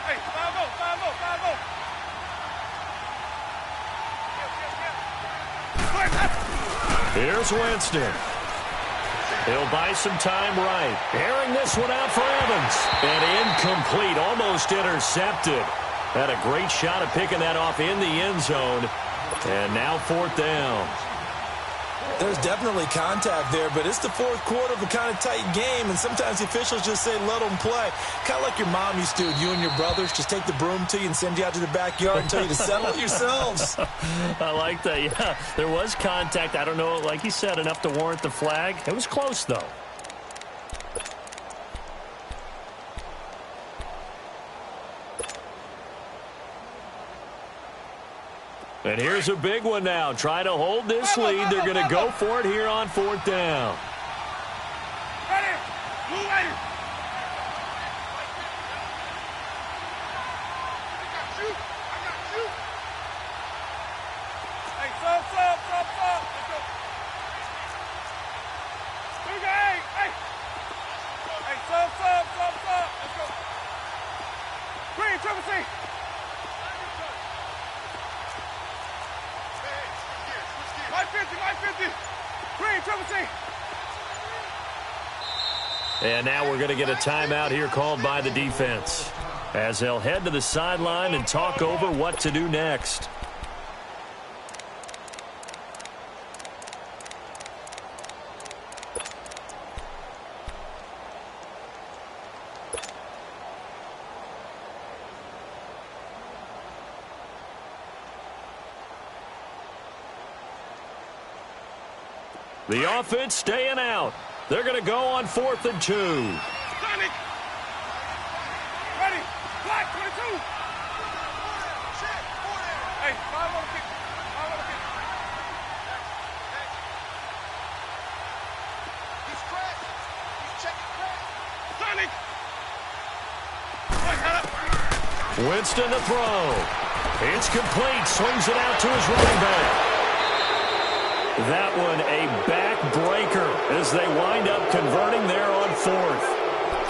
Hey, 5-0, 5-0, 5-0. Here's Winston. He'll buy some time right. Airing this one out for Evans. And incomplete, almost intercepted. Had a great shot at picking that off in the end zone. And now 4th down. There's definitely contact there, but it's the 4th quarter of a kind of tight game, and sometimes the officials just say, let them play. Kind of like your mom used to, you and your brothers just take the broom to you and send you out to the backyard and tell you to settle it yourselves. I like that, yeah. There was contact. I don't know, like you said, enough to warrant the flag. It was close, though. And here's a big one now. Trying to hold this lead. They're going to go for it here on 4th down. Ready? Move ready. I got you. Hey, sub. Let's go. Hey. Hey, sub. Let's go. Green, triple C. My 50. Green, triple C. And now we're going to get a timeout here called by the defense, as they'll head to the sideline and talk over what to do next. The offense staying out. They're going to go on 4th and 2. Ready. Black, 22. Hey, 5 on the kick. 5 on the kick. He's crashed. He's checking crash. Sonic. Winston to throw. It's complete. Swings it out to his running back. That one a backbreaker as they wind up converting there on 4th.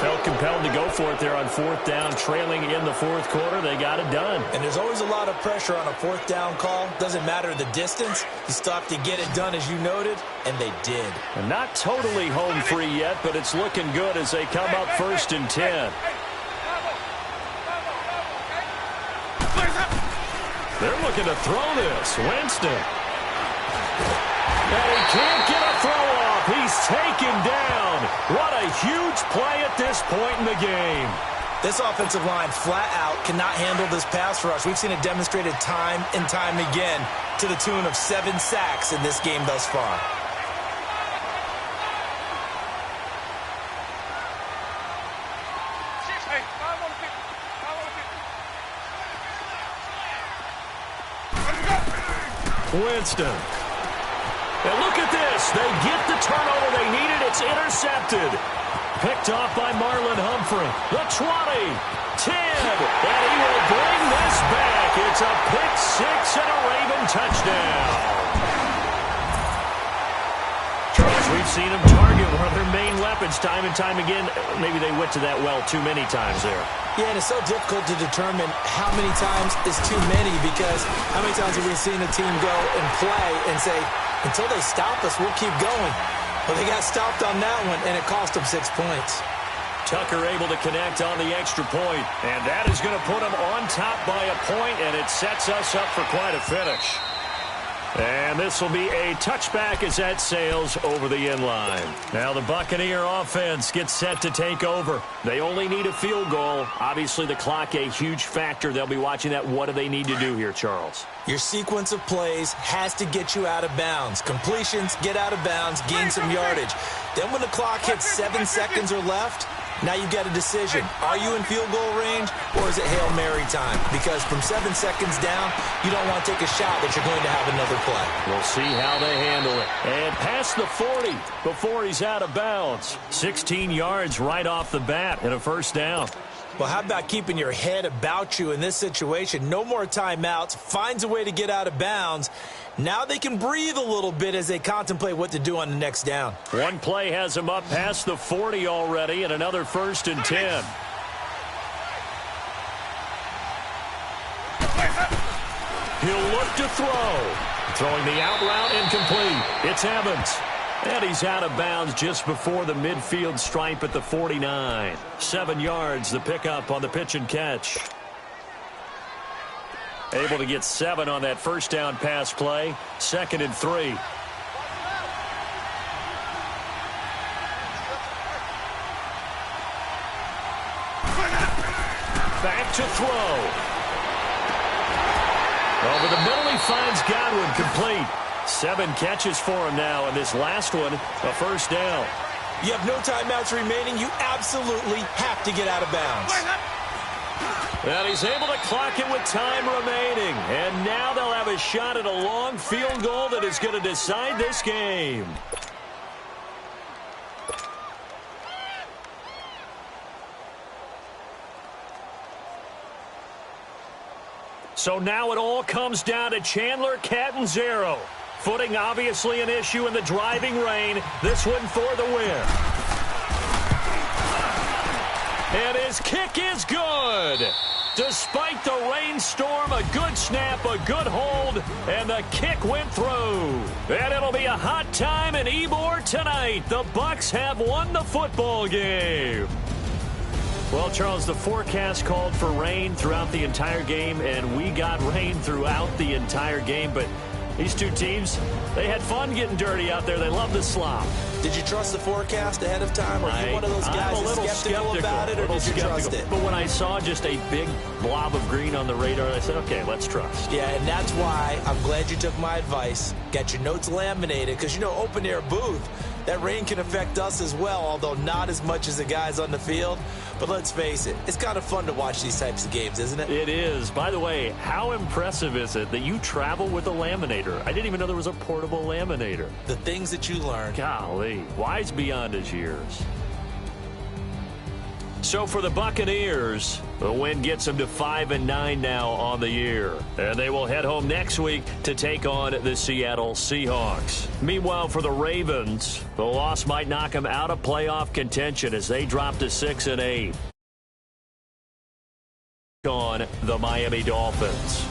Felt compelled to go for it there on 4th down, trailing in the 4th quarter. They got it done. And there's always a lot of pressure on a 4th down call. Doesn't matter the distance. You still have to get it done, as you noted, and they did. And not totally home free yet, but it's looking good as they come up 1st and 10. They're looking to throw this. Winston. And he can't get a throw off. He's taken down. What a huge play at this point in the game. This offensive line flat out cannot handle this pass rush. We've seen it demonstrated time and time again to the tune of 7 sacks in this game thus far. Hey, 5 on the kick. 5 on the kick. Winston. And look at this. They get the turnover they needed. It's intercepted. Picked off by Marlon Humphrey. The 20. 10. And he will bring this back. It's a pick 6 and a Raven touchdown. Charles, we've seen him target one of their main weapons time and time again. Maybe they went to that well too many times there. Yeah, and it's so difficult to determine how many times is too many, because how many times have we seen a team go and play and say, until they stop us, we'll keep going. Well, they got stopped on that one, and it cost them 6 points. Tucker able to connect on the extra point, and that is going to put them on top by a point, and it sets us up for quite a finish. And this will be a touchback as that sails over the inline. Now the Buccaneer offense gets set to take over. They only need a field goal. Obviously the clock a huge factor. They'll be watching that. What do they need to do here, Charles? Your sequence of plays has to get you out of bounds. Completions, get out of bounds, gain some yardage. Then when the clock hits 7 seconds or left, now you've got a decision. Are you in field goal range, or is it Hail Mary time? Because from 7 seconds down, you don't want to take a shot that you're going to have another play. We'll see how they handle it. And past the 40 before he's out of bounds. 16 yards right off the bat and a 1st down. Well, how about keeping your head about you in this situation? No more timeouts. Finds a way to get out of bounds. Now they can breathe a little bit as they contemplate what to do on the next down. One play has him up past the 40 already, and another 1st and 10. He'll look to throw. Throwing the out route incomplete. It's Evans. And he's out of bounds just before the midfield stripe at the 49. 7 yards, the pickup on the pitch and catch. Able to get 7 on that 1st down pass play. 2nd and 3. Back to throw. Over the middle, he finds Godwin, complete. 7 catches for him now, and this last one, a 1st down. You have no timeouts remaining. You absolutely have to get out of bounds. And he's able to clock it with time remaining. And now they'll have a shot at a long field goal that is going to decide this game. So now it all comes down to Chandler Catanzaro. Footing obviously an issue in the driving rain. This one for the win. And his kick is good. Despite the rainstorm, a good snap, a good hold, and the kick went through. And it'll be a hot time in Ybor tonight. The Bucs have won the football game. Well, Charles, the forecast called for rain throughout the entire game, and we got rain throughout the entire game. But these two teams, they had fun getting dirty out there. They love the slop. Did you trust the forecast ahead of time? Are you one of those guys that's skeptical about it, or did you trust it? But when I saw just a big blob of green on the radar, I said, okay, let's trust. Yeah, and that's why I'm glad you took my advice. Get your notes laminated, because, you know, open-air booth, that rain can affect us as well, although not as much as the guys on the field. But let's face it, it's kind of fun to watch these types of games, isn't it? It is. By the way, how impressive is it that you travel with a laminator? I didn't even know there was a portable laminator. The things that you learn. Golly, wise beyond his years. So for the Buccaneers, the win gets them to 5-9 now on the year. And they will head home next week to take on the Seattle Seahawks. Meanwhile, for the Ravens, the loss might knock them out of playoff contention as they drop to 6-8 on the Miami Dolphins.